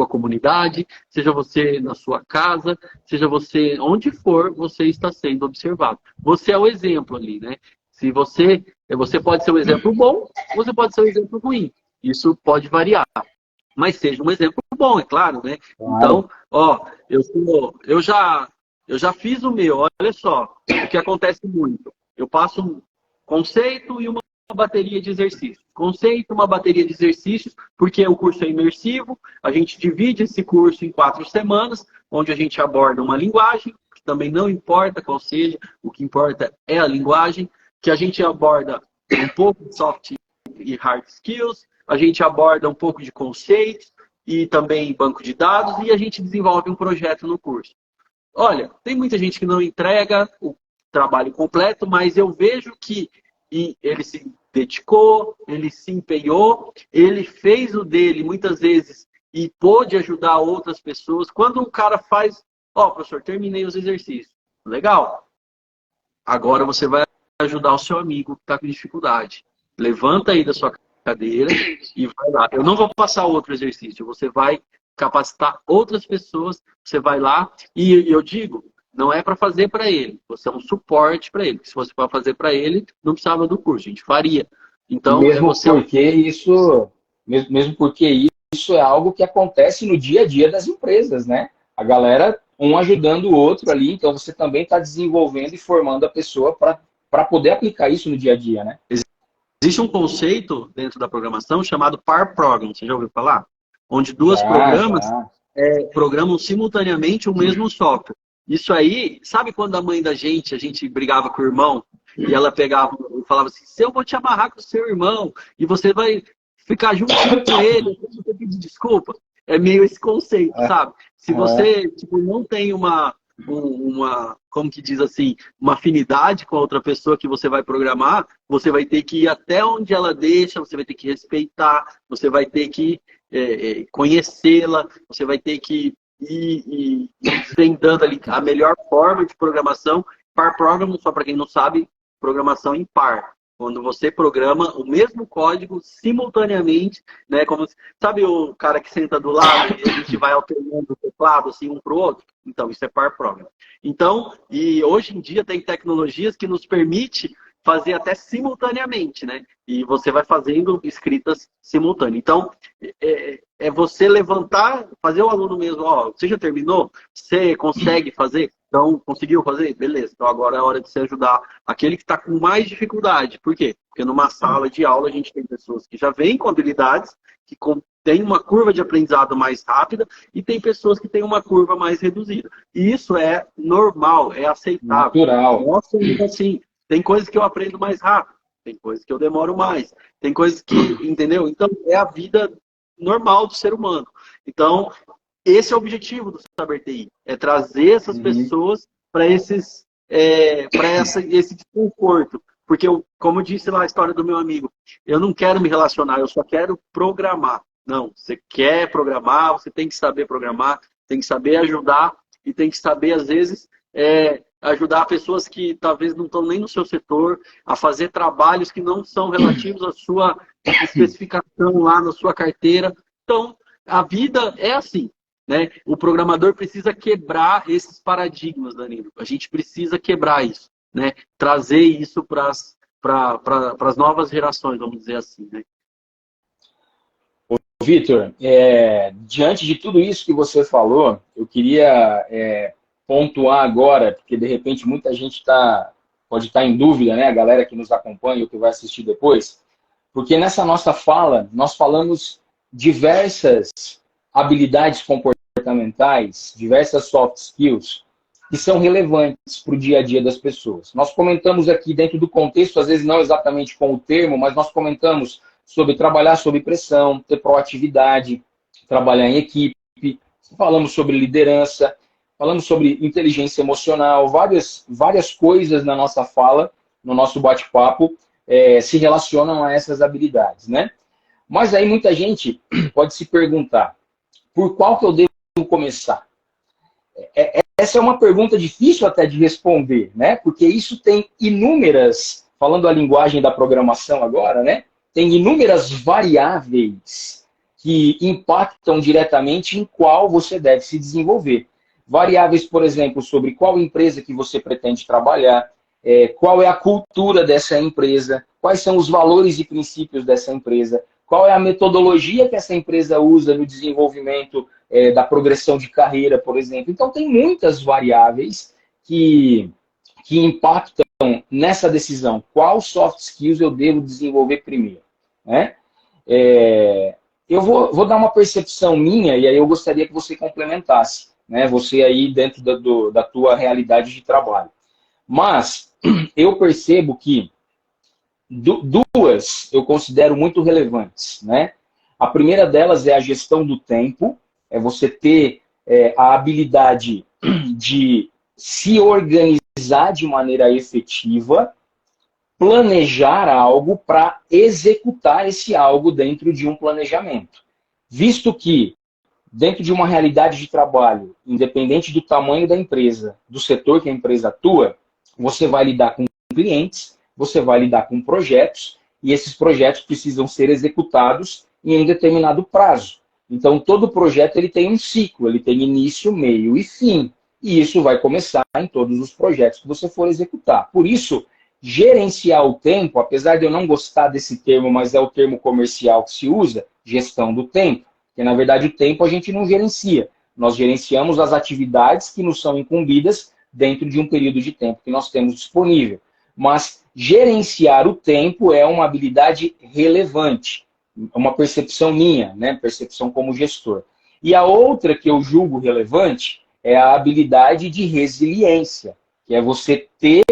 comunidade, seja você na sua casa, seja você onde for, você está sendo observado. Você é o exemplo ali, né? Se você pode ser um exemplo bom, você pode ser um exemplo ruim. Isso pode variar. Mas seja um exemplo bom, é claro, né? Então, eu já fiz o meu. Olha só, o que acontece muito. Eu passo um conceito e uma bateria de exercícios. Conceito, uma bateria de exercícios, porque o curso é imersivo, a gente divide esse curso em 4 semanas, onde a gente aborda uma linguagem, que também não importa qual seja, o que importa é a linguagem, que a gente aborda um pouco de soft e hard skills, a gente aborda um pouco de conceitos e também banco de dados, e a gente desenvolve um projeto no curso. Olha, tem muita gente que não entrega o trabalho completo, mas eu vejo que ele se dedicou, ele se empenhou, ele fez o dele muitas vezes e pôde ajudar outras pessoas. Quando um cara faz, professor, terminei os exercícios. Legal. Agora você vai ajudar o seu amigo que está com dificuldade. Levanta aí da sua cadeira e vai lá. Eu não vou passar outro exercício, você vai capacitar outras pessoas, você vai lá e eu digo, não é para fazer para ele, você é um suporte para ele. Se fosse para fazer para ele, não precisava do curso, a gente faria. Então, mesmo porque isso é algo que acontece no dia a dia das empresas, né? A galera, um ajudando o outro ali, então você também está desenvolvendo e formando a pessoa para poder aplicar isso no dia a dia, né? Existe um conceito dentro da programação chamado Par Program, você já ouviu falar? Onde duas programas programam simultaneamente o mesmo software. Isso aí, sabe quando a mãe da gente, a gente brigava com o irmão, e ela pegava e falava assim, se eu vou te amarrar com o seu irmão, e você vai ficar juntinho com ele, você pedir desculpa. É meio esse conceito, sabe? Se você não tem uma, como que diz assim, uma afinidade com a outra pessoa que você vai programar, você vai ter que ir até onde ela deixa, você vai ter que respeitar, você vai ter que conhecê-la, você vai ter que ir desvendando ali a melhor forma de programação. Par program, só para quem não sabe, programação em par. Quando você programa o mesmo código simultaneamente, né? Como, sabe o cara que senta do lado e a gente vai alternando o teclado assim, um para o outro? Então, isso é par program. Então, e hoje em dia tem tecnologias que nos permite fazer até simultaneamente, né? E você vai fazendo escritas simultâneas. Então, é você levantar, fazer o aluno mesmo, você já terminou? Você consegue fazer? Então, conseguiu fazer? Beleza. Então, agora é hora de você ajudar aquele que está com mais dificuldade. Por quê? Porque numa sala de aula a gente tem pessoas que já vêm com habilidades, que tem uma curva de aprendizado mais rápida e tem pessoas que têm uma curva mais reduzida. E isso é normal, é aceitável. Natural. Nossa, assim, tem coisas que eu aprendo mais rápido, tem coisas que eu demoro mais, tem coisas que, entendeu? Então, é a vida normal do ser humano. Então, esse é o objetivo do Saber TI, é trazer essas pessoas para esse desconforto. Porque, como disse lá a história do meu amigo, eu não quero me relacionar, eu só quero programar. Não, você quer programar, você tem que saber programar, tem que saber ajudar e tem que saber, às vezes, ajudar pessoas que talvez não estão nem no seu setor a fazer trabalhos que não são relativos à sua especificação lá na sua carteira. Então, a vida é assim, né? O programador precisa quebrar esses paradigmas, Danilo. A gente precisa quebrar isso, né? Trazer isso para as novas gerações, vamos dizer assim, né? Vitor, diante de tudo isso que você falou, eu queria pontuar agora, porque de repente muita gente pode estar em dúvida, né? A galera que nos acompanha ou que vai assistir depois, porque nessa nossa fala, nós falamos diversas habilidades comportamentais, diversas soft skills, que são relevantes para o dia a dia das pessoas. Nós comentamos aqui dentro do contexto, às vezes não exatamente com o termo, mas nós comentamos sobre trabalhar sob pressão, ter proatividade, trabalhar em equipe, falamos sobre liderança, falamos sobre inteligência emocional, várias coisas na nossa fala, no nosso bate-papo, se relacionam a essas habilidades, né? Mas aí muita gente pode se perguntar, por qual que eu devo começar? Essa é uma pergunta difícil até de responder, né? Porque isso tem inúmeras, falando a linguagem da programação agora, né? Tem inúmeras variáveis que impactam diretamente em qual você deve se desenvolver. Variáveis, por exemplo, sobre qual empresa que você pretende trabalhar, qual é a cultura dessa empresa, quais são os valores e princípios dessa empresa, qual é a metodologia que essa empresa usa no desenvolvimento da progressão de carreira, por exemplo. Então, tem muitas variáveis que impactam nessa decisão. Qual soft skills eu devo desenvolver primeiro? Né? Eu vou dar uma percepção minha e aí eu gostaria que você complementasse, né? Você aí dentro da tua realidade de trabalho. Mas eu percebo que duas eu considero muito relevantes, né? A primeira delas é a gestão do tempo, é você ter a habilidade de se organizar de maneira efetiva, planejar algo para executar esse algo dentro de um planejamento. Visto que, dentro de uma realidade de trabalho, independente do tamanho da empresa, do setor que a empresa atua, você vai lidar com clientes, você vai lidar com projetos, e esses projetos precisam ser executados em um determinado prazo. Então, todo projeto ele tem um ciclo, ele tem início, meio e fim. E isso vai começar em todos os projetos que você for executar. Por isso, gerenciar o tempo, apesar de eu não gostar desse termo, mas é o termo comercial que se usa, gestão do tempo. Porque, na verdade, o tempo a gente não gerencia. Nós gerenciamos as atividades que nos são incumbidas dentro de um período de tempo que nós temos disponível. Mas gerenciar o tempo é uma habilidade relevante. Uma percepção minha, né? Percepção como gestor. E a outra que eu julgo relevante é a habilidade de resiliência, que é você ter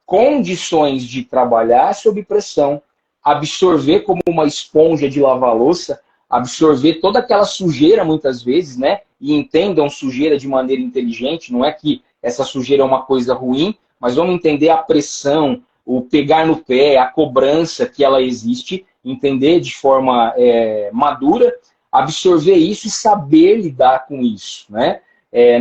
condições de trabalhar sob pressão, absorver como uma esponja de lavar louça, absorver toda aquela sujeira muitas vezes, né? E entendam sujeira de maneira inteligente, não é que essa sujeira é uma coisa ruim, mas vamos entender a pressão, o pegar no pé, a cobrança que ela existe, entender de forma madura, absorver isso e saber lidar com isso, né?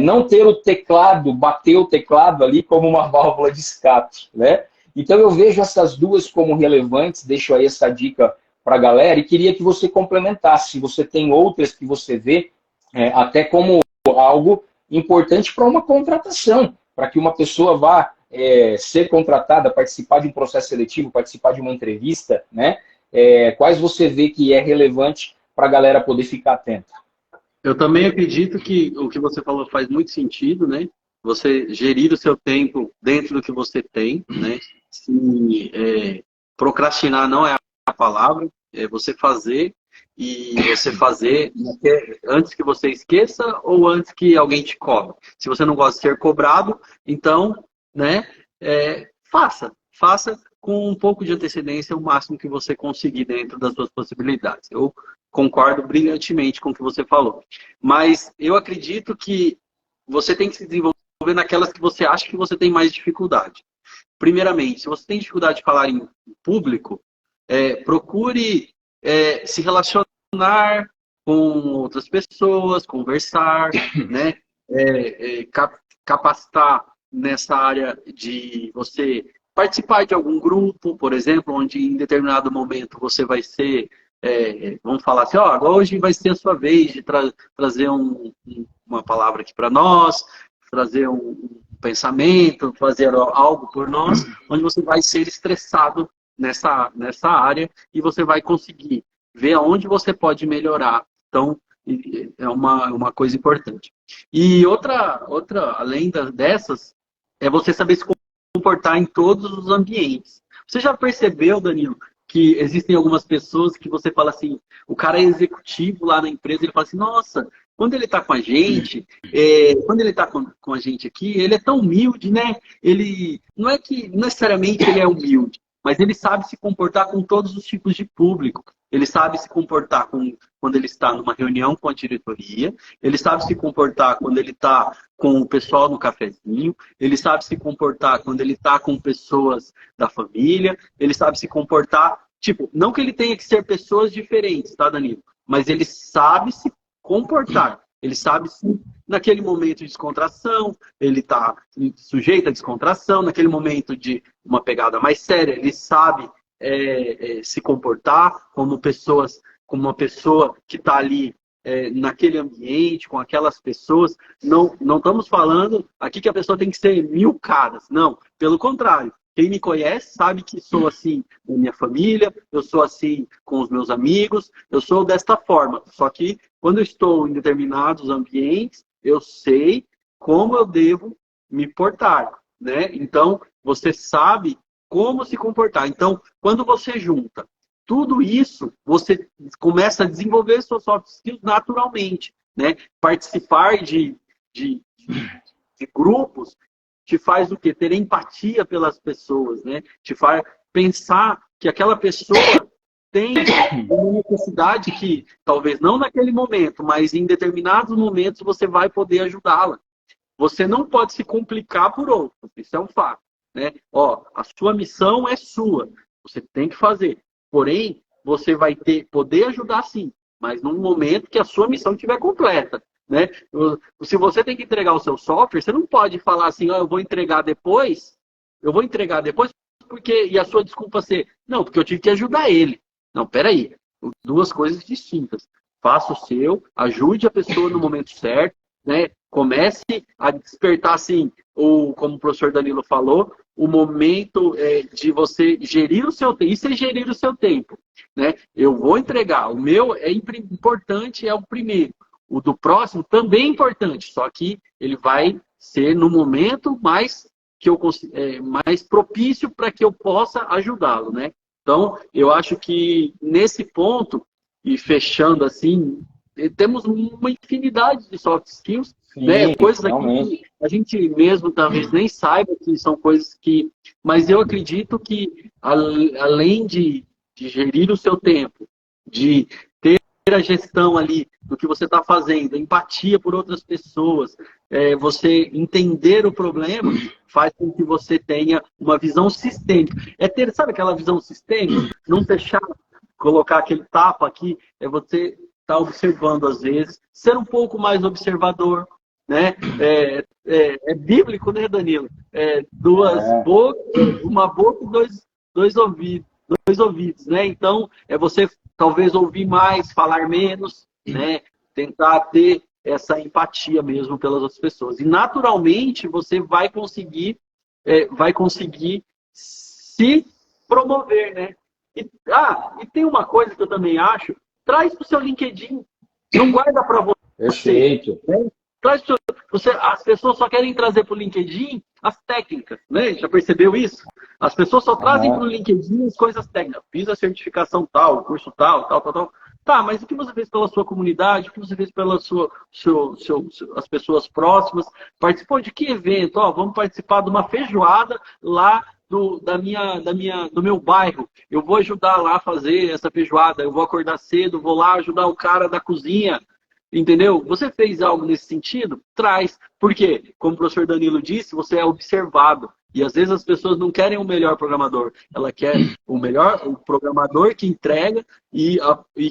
Não ter o teclado, bater o teclado ali como uma válvula de escape, né? Então eu vejo essas duas como relevantes, deixo aí essa dica para a galera e queria que você complementasse, se você tem outras que você vê até como algo importante para uma contratação, para que uma pessoa vá ser contratada, participar de um processo seletivo, participar de uma entrevista, né? Quais você vê que é relevante para a galera poder ficar atenta? Eu também acredito que o que você falou faz muito sentido, né? Você gerir o seu tempo dentro do que você tem, né? Procrastinar não é a palavra, é você fazer e você fazer antes que você esqueça ou antes que alguém te cobre. Se você não gosta de ser cobrado, então, né? Faça com um pouco de antecedência o máximo que você conseguir dentro das suas possibilidades. Eu concordo brilhantemente com o que você falou. Mas eu acredito que você tem que se desenvolver naquelas que você acha que você tem mais dificuldade. Primeiramente, se você tem dificuldade de falar em público, procure se relacionar com outras pessoas, conversar, né? Capacitar nessa área de você participar de algum grupo, por exemplo, onde em determinado momento você vai ser, vamos falar assim, ó, hoje vai ser a sua vez de trazer uma palavra aqui para nós, trazer um pensamento, fazer algo por nós, onde você vai ser estressado nessa área e você vai conseguir ver aonde você pode melhorar. Então, é uma coisa importante. E outra além dessas, é você saber se comportar em todos os ambientes. Você já percebeu, Danilo, que existem algumas pessoas que você fala assim, o cara é executivo lá na empresa, ele fala assim, nossa, quando ele está com a gente, quando ele está com a gente aqui, ele é tão humilde, né? Ele não é que necessariamente ele é humilde, mas ele sabe se comportar com todos os tipos de público. Ele sabe se comportar quando ele está numa reunião com a diretoria, ele sabe se comportar quando ele está com o pessoal no cafezinho, ele sabe se comportar quando ele está com pessoas da família, ele sabe se comportar, tipo, não que ele tenha que ser pessoas diferentes, tá, Danilo? Mas ele sabe se comportar. Ele sabe se naquele momento de descontração, ele está sujeito à descontração, naquele momento de uma pegada mais séria, ele sabe se comportar como uma pessoa que está ali naquele ambiente, com aquelas pessoas. Não estamos falando aqui que a pessoa tem que ser 1000 caras. Não, pelo contrário. Quem me conhece sabe que sou assim com minha família, eu sou assim com os meus amigos, eu sou desta forma. Só que quando eu estou em determinados ambientes, eu sei como eu devo me portar, né? Então, você sabe como se comportar. Então, quando você junta tudo isso, você começa a desenvolver suas soft skills naturalmente, né? Participar de grupos te faz o quê? Ter empatia pelas pessoas, né? Te faz pensar que aquela pessoa tem uma necessidade que, talvez não naquele momento, mas em determinados momentos você vai poder ajudá-la. Você não pode se complicar por outro, isso é um fato, né? Ó, a sua missão é sua, você tem que fazer. Porém, você vai poder ajudar sim, mas num momento que a sua missão estiver completa. Né? Se você tem que entregar o seu software, você não pode falar assim, eu vou entregar depois porque, e a sua desculpa ser, não, porque eu tive que ajudar ele. Não, peraí, duas coisas distintas. Faça o seu, ajude a pessoa no momento certo, né? Comece a despertar, assim, como o professor Danilo falou, o momento de você gerir o seu tempo. Isso é gerir o seu tempo, né? Eu vou entregar, o meu é importante, é o primeiro. O do próximo também é importante, só que ele vai ser no momento mais propício para que eu possa ajudá-lo, né? Então, eu acho que nesse ponto, e fechando assim, temos uma infinidade de soft skills, Sim, né? Coisas realmente. que a gente mesmo talvez nem saiba que são coisas que... Mas eu acredito que, além de gerir o seu tempo, de a gestão ali do que você está fazendo, empatia por outras pessoas, você entender o problema, faz com que você tenha uma visão sistêmica. Sabe aquela visão sistêmica? Não fechar, colocar aquele tapa aqui, você estar observando às vezes, ser um pouco mais observador, né? É bíblico, né, Danilo? Duas bocas, uma boca e dois ouvidos, né? Então, você talvez ouvir mais, falar menos, né? Tentar ter essa empatia mesmo pelas outras pessoas. E naturalmente você vai conseguir se promover, né? E tem uma coisa que eu também acho, traz para o seu LinkedIn, não guarda para você. Perfeito. Né? Traz as pessoas só querem trazer para o LinkedIn as técnicas, né? Já percebeu isso? As pessoas só trazem para o LinkedIn as coisas técnicas. Fiz a certificação tal, o curso tal. Tá, mas o que você fez pela sua comunidade? O que você fez pelas as pessoas próximas? Participou de que evento? Vamos participar de uma feijoada lá do meu bairro. Eu vou ajudar lá a fazer essa feijoada. Eu vou acordar cedo, vou lá ajudar o cara da cozinha. Entendeu? Você fez algo nesse sentido? Traz. Por quê? Como o professor Danilo disse, você é observado. E às vezes as pessoas não querem o melhor programador. Ela quer o programador que entrega e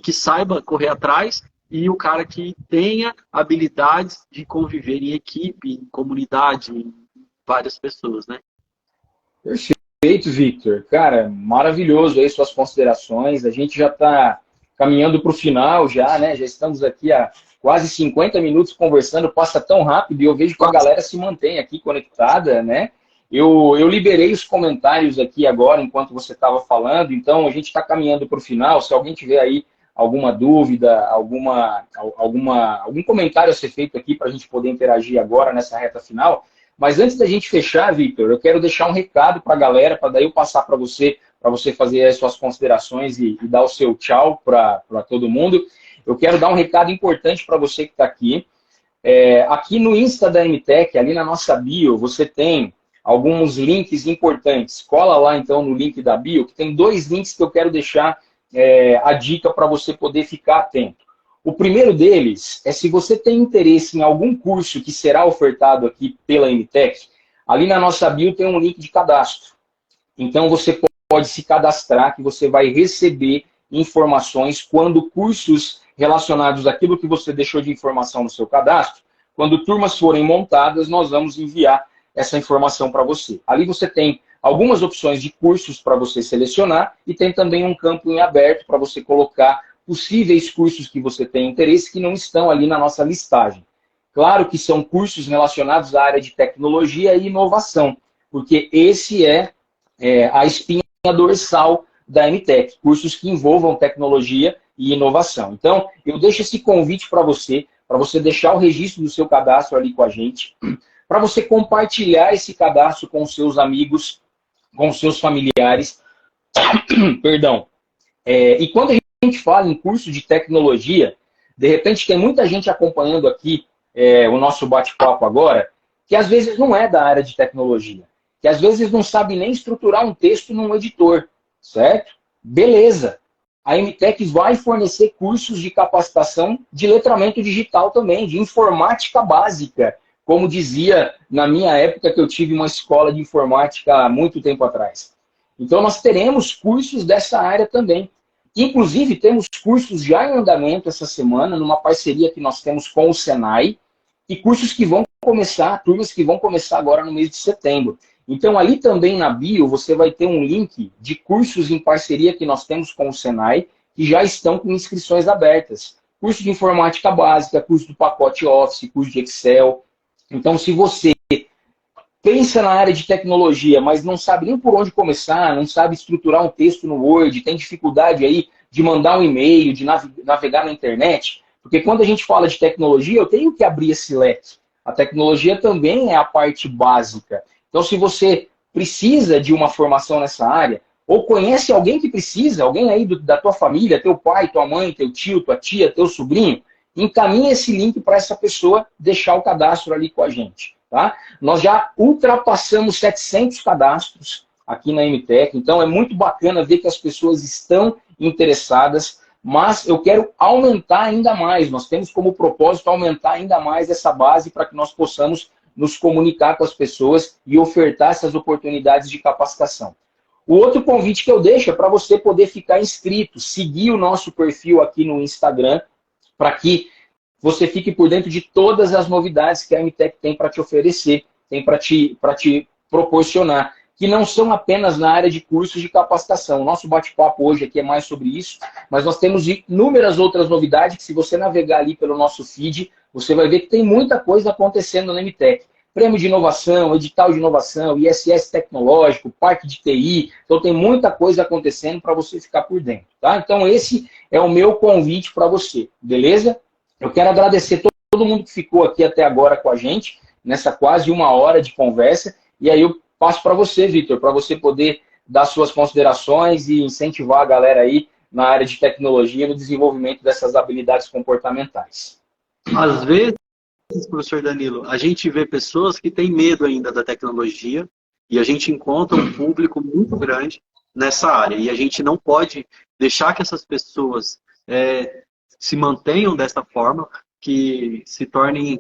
que saiba correr atrás, e o cara que tenha habilidades de conviver em equipe, em comunidade, em várias pessoas, né? Perfeito, Victor. Cara, maravilhoso aí suas considerações. A gente já está caminhando para o final já, né? Já estamos aqui há quase 50 minutos conversando, passa tão rápido e eu vejo que a galera se mantém aqui conectada, né? Eu liberei os comentários aqui agora, enquanto você estava falando, então a gente está caminhando para o final. Se alguém tiver aí alguma dúvida, algum comentário a ser feito aqui para a gente poder interagir agora nessa reta final. Mas antes da gente fechar, Victor, eu quero deixar um recado para a galera, para daí eu passar para você fazer as suas considerações e dar o seu tchau para todo mundo. Eu quero dar um recado importante para você que está aqui. Aqui no Insta da MTech, ali na nossa bio, você tem alguns links importantes. Cola lá, então, no link da bio, que tem 2 links que eu quero deixar a dica para você poder ficar atento. O primeiro deles é se você tem interesse em algum curso que será ofertado aqui pela MTech, ali na nossa bio tem um link de cadastro. Então, você pode se cadastrar, que você vai receber informações quando cursos relacionados àquilo que você deixou de informação no seu cadastro, quando turmas forem montadas, nós vamos enviar essa informação para você. Ali você tem algumas opções de cursos para você selecionar e tem também um campo em aberto para você colocar possíveis cursos que você tem interesse que não estão ali na nossa listagem. Claro que são cursos relacionados à área de tecnologia e inovação, porque esse é a espinha dorsal da MTech, cursos que envolvam tecnologia e inovação. Então, eu deixo esse convite para você deixar o registro do seu cadastro ali com a gente, para você compartilhar esse cadastro com os seus amigos, com os seus familiares. Perdão. E quando a gente fala em curso de tecnologia, de repente tem muita gente acompanhando aqui o nosso bate-papo agora, que às vezes não é da área de tecnologia, que às vezes não sabe nem estruturar um texto num editor, certo? Beleza. A MTech vai fornecer cursos de capacitação de letramento digital também, de informática básica, como dizia na minha época que eu tive uma escola de informática há muito tempo atrás. Então nós teremos cursos dessa área também. Inclusive temos cursos já em andamento essa semana, numa parceria que nós temos com o Senai, e cursos que vão começar, turmas que vão começar agora no mês de setembro. Então, ali também na bio, você vai ter um link de cursos em parceria que nós temos com o Senai, que já estão com inscrições abertas. Curso de informática básica, curso do pacote Office, curso de Excel. Então, se você pensa na área de tecnologia, mas não sabe nem por onde começar, não sabe estruturar um texto no Word, tem dificuldade aí de mandar um e-mail, de navegar na internet, porque quando a gente fala de tecnologia, eu tenho que abrir esse leque. A tecnologia também é a parte básica. Então, se você precisa de uma formação nessa área, ou conhece alguém que precisa, alguém aí da tua família, teu pai, tua mãe, teu tio, tua tia, teu sobrinho, encaminha esse link para essa pessoa deixar o cadastro ali com a gente. Tá? Nós já ultrapassamos 700 cadastros aqui na MTech, então é muito bacana ver que as pessoas estão interessadas, mas eu quero aumentar ainda mais. Nós temos como propósito aumentar ainda mais essa base para que nós possamos nos comunicar com as pessoas e ofertar essas oportunidades de capacitação. O outro convite que eu deixo é para você poder ficar inscrito, seguir o nosso perfil aqui no Instagram, para que você fique por dentro de todas as novidades que a MTech tem para te oferecer, tem para te proporcionar, que não são apenas na área de cursos de capacitação. O nosso bate-papo hoje aqui é mais sobre isso, mas nós temos inúmeras outras novidades que, se você navegar ali pelo nosso feed, você vai ver que tem muita coisa acontecendo na MTech. Prêmio de inovação, edital de inovação, ISS tecnológico, parque de TI. Então tem muita coisa acontecendo para você ficar por dentro. Tá? Então esse é o meu convite para você, beleza? Eu quero agradecer todo mundo que ficou aqui até agora com a gente, nessa quase 1 hora de conversa. E aí eu passo para você, Victor, para você poder dar suas considerações e incentivar a galera aí na área de tecnologia no desenvolvimento dessas habilidades comportamentais. Às vezes, professor Danilo, a gente vê pessoas que têm medo ainda da tecnologia e a gente encontra um público muito grande nessa área. E a gente não pode deixar que essas pessoas se mantenham dessa forma, que se tornem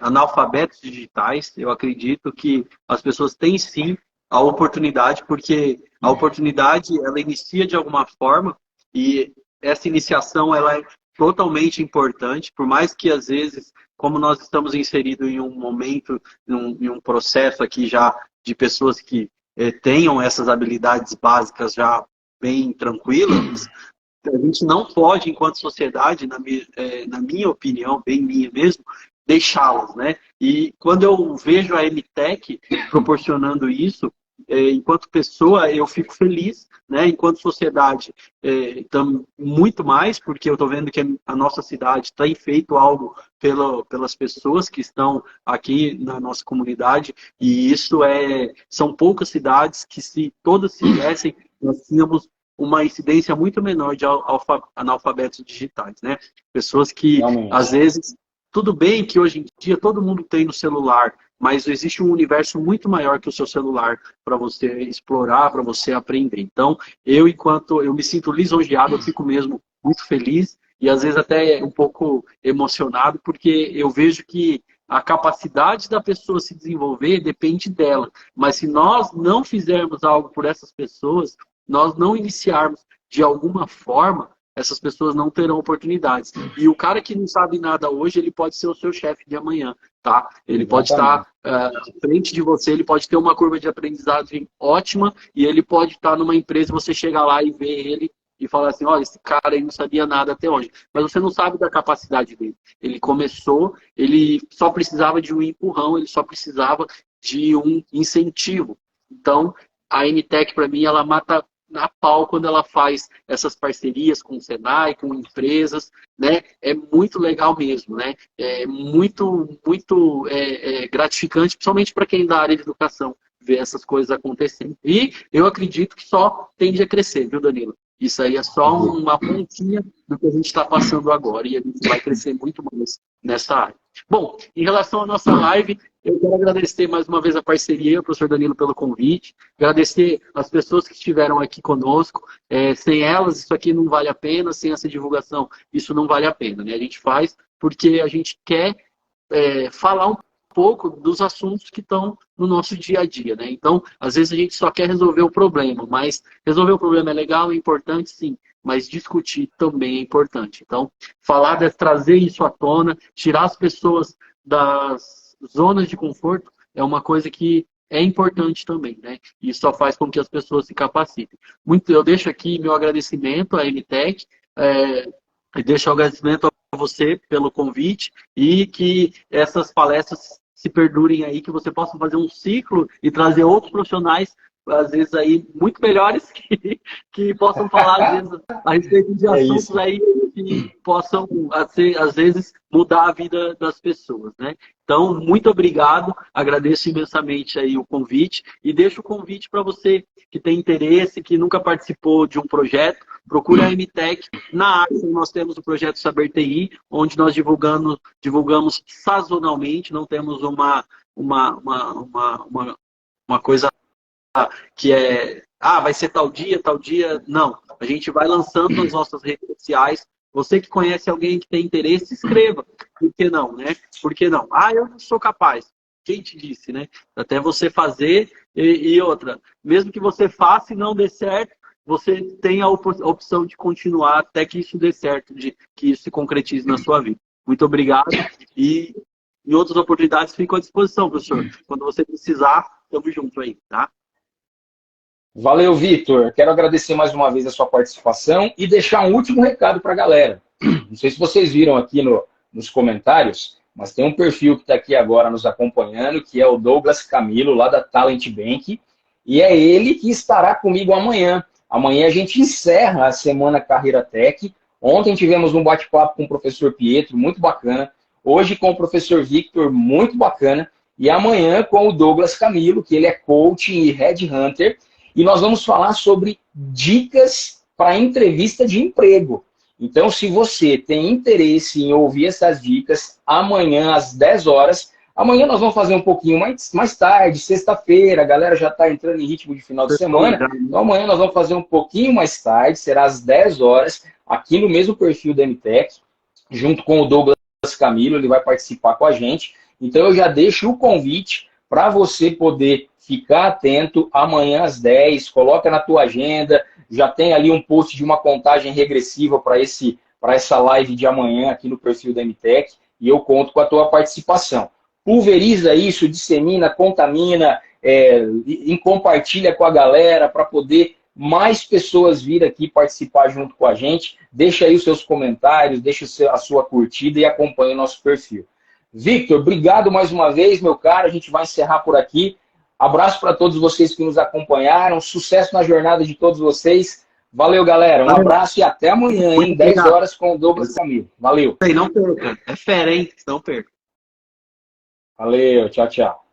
analfabetos digitais. Eu acredito que as pessoas têm sim a oportunidade, porque a oportunidade ela inicia de alguma forma e essa iniciação ela é totalmente importante, por mais que às vezes como nós estamos inseridos em um momento, em um processo aqui já de pessoas que tenham essas habilidades básicas já bem tranquilas, a gente não pode, enquanto sociedade, na minha opinião, bem minha mesmo, deixá-las, né? E quando eu vejo a MTech proporcionando isso, enquanto pessoa, eu fico feliz, né? Enquanto sociedade, muito mais, porque eu estou vendo que a nossa cidade tem feito algo pelas pessoas que estão aqui na nossa comunidade, e isso são poucas cidades que, se todas se fizessem, nós tínhamos uma incidência muito menor de analfabetos digitais, né? Pessoas que, Realmente. às vezes, tudo bem que hoje em dia todo mundo tem no celular, mas existe um universo muito maior que o seu celular para você explorar, para você aprender. Então, enquanto eu me sinto lisonjeado, eu fico mesmo muito feliz e às vezes até um pouco emocionado, porque eu vejo que a capacidade da pessoa se desenvolver depende dela. Mas se nós não fizermos algo por essas pessoas, nós não iniciarmos de alguma forma, essas pessoas não terão oportunidades. E o cara que não sabe nada hoje, ele pode ser o seu chefe de amanhã, tá? Ele pode estar à frente de você, ele pode ter uma curva de aprendizagem ótima e ele pode estar numa empresa, você chegar lá e ver ele e falar assim, olha, esse cara aí não sabia nada até hoje. Mas você não sabe da capacidade dele. Ele começou, ele só precisava de um empurrão, ele só precisava de um incentivo. Então, a NTech, para mim, ela mata na pau quando ela faz essas parcerias com o Senai, com empresas, né? É muito legal mesmo, né? É muito gratificante, principalmente para quem é da área de educação, ver essas coisas acontecendo. E eu acredito que só tende a crescer, viu, Danilo? Isso aí é só uma pontinha do que a gente está passando agora e a gente vai crescer muito mais nessa área. Bom, em relação à nossa live, eu quero agradecer mais uma vez a parceria, o professor Danilo, pelo convite, agradecer as pessoas que estiveram aqui conosco. Sem elas, isso aqui não vale a pena, sem essa divulgação, isso não vale a pena, né? A gente faz porque a gente quer falar um pouco dos assuntos que estão no nosso dia a dia, né? Então, às vezes a gente só quer resolver o problema, mas resolver o problema é legal, é importante, sim, mas discutir também é importante. Então, trazer isso à tona, tirar as pessoas das zonas de conforto é uma coisa que é importante também, né? E só faz com que as pessoas se capacitem. Eu deixo aqui meu agradecimento à MTech, e deixo o agradecimento a você pelo convite e que essas palestras se perdurem aí, que você possa fazer um ciclo e trazer outros profissionais, às vezes aí muito melhores, que possam falar às vezes a respeito de assuntos aí que possam, às vezes, mudar a vida das pessoas, né? Então, muito obrigado, agradeço imensamente aí o convite e deixo o convite para você que tem interesse, que nunca participou de um projeto, procure a MTech. Na Axel nós temos o projeto Saber TI, onde nós divulgamos sazonalmente, não temos uma coisa que vai ser tal dia, não. A gente vai lançando nas nossas redes sociais. Você que conhece alguém que tem interesse, escreva. Por que não, né? Por que não? Eu não sou capaz. Quem te disse, né? Até você fazer e outra. Mesmo que você faça e não dê certo, você tem a opção de continuar até que isso dê certo, que isso se concretize na sua vida. Muito obrigado. E em outras oportunidades, fico à disposição, professor. Quando você precisar, estamos juntos aí, tá? Valeu, Vitor. Quero agradecer mais uma vez a sua participação e deixar um último recado para a galera. Não sei se vocês viram aqui nos comentários, mas tem um perfil que está aqui agora nos acompanhando, que é o Douglas Camilo, lá da Talent Bank, e é ele que estará comigo amanhã. Amanhã a gente encerra a Semana Carreira Tech. Ontem tivemos um bate-papo com o professor Pietro, muito bacana. Hoje com o professor Victor, muito bacana. E amanhã com o Douglas Camilo, que ele é coach e headhunter. E nós vamos falar sobre dicas para entrevista de emprego. Então, se você tem interesse em ouvir essas dicas, amanhã às 10 horas, amanhã nós vamos fazer um pouquinho mais tarde, sexta-feira, a galera já está entrando em ritmo de final de semana. Então, amanhã nós vamos fazer um pouquinho mais tarde, será às 10 horas, aqui no mesmo perfil da MTech, junto com o Douglas Camilo, ele vai participar com a gente. Então, eu já deixo o convite para você poder ficar atento amanhã às 10, coloca na tua agenda, já tem ali um post de uma contagem regressiva para essa live de amanhã aqui no perfil da MTech. e eu conto com a tua participação. Pulveriza isso, dissemina, contamina, compartilha com a galera para poder mais pessoas vir aqui participar junto com a gente. Deixa aí os seus comentários, deixa a sua curtida e acompanhe o nosso perfil. Victor, obrigado mais uma vez, meu cara. A gente vai encerrar por aqui. Abraço para todos vocês que nos acompanharam. Sucesso na jornada de todos vocês. Valeu, galera. Um abraço e até amanhã, hein? 10 horas com o Douglas Camilo. Valeu. Não perca. É fera, hein? Não perca. Valeu. Tchau, tchau.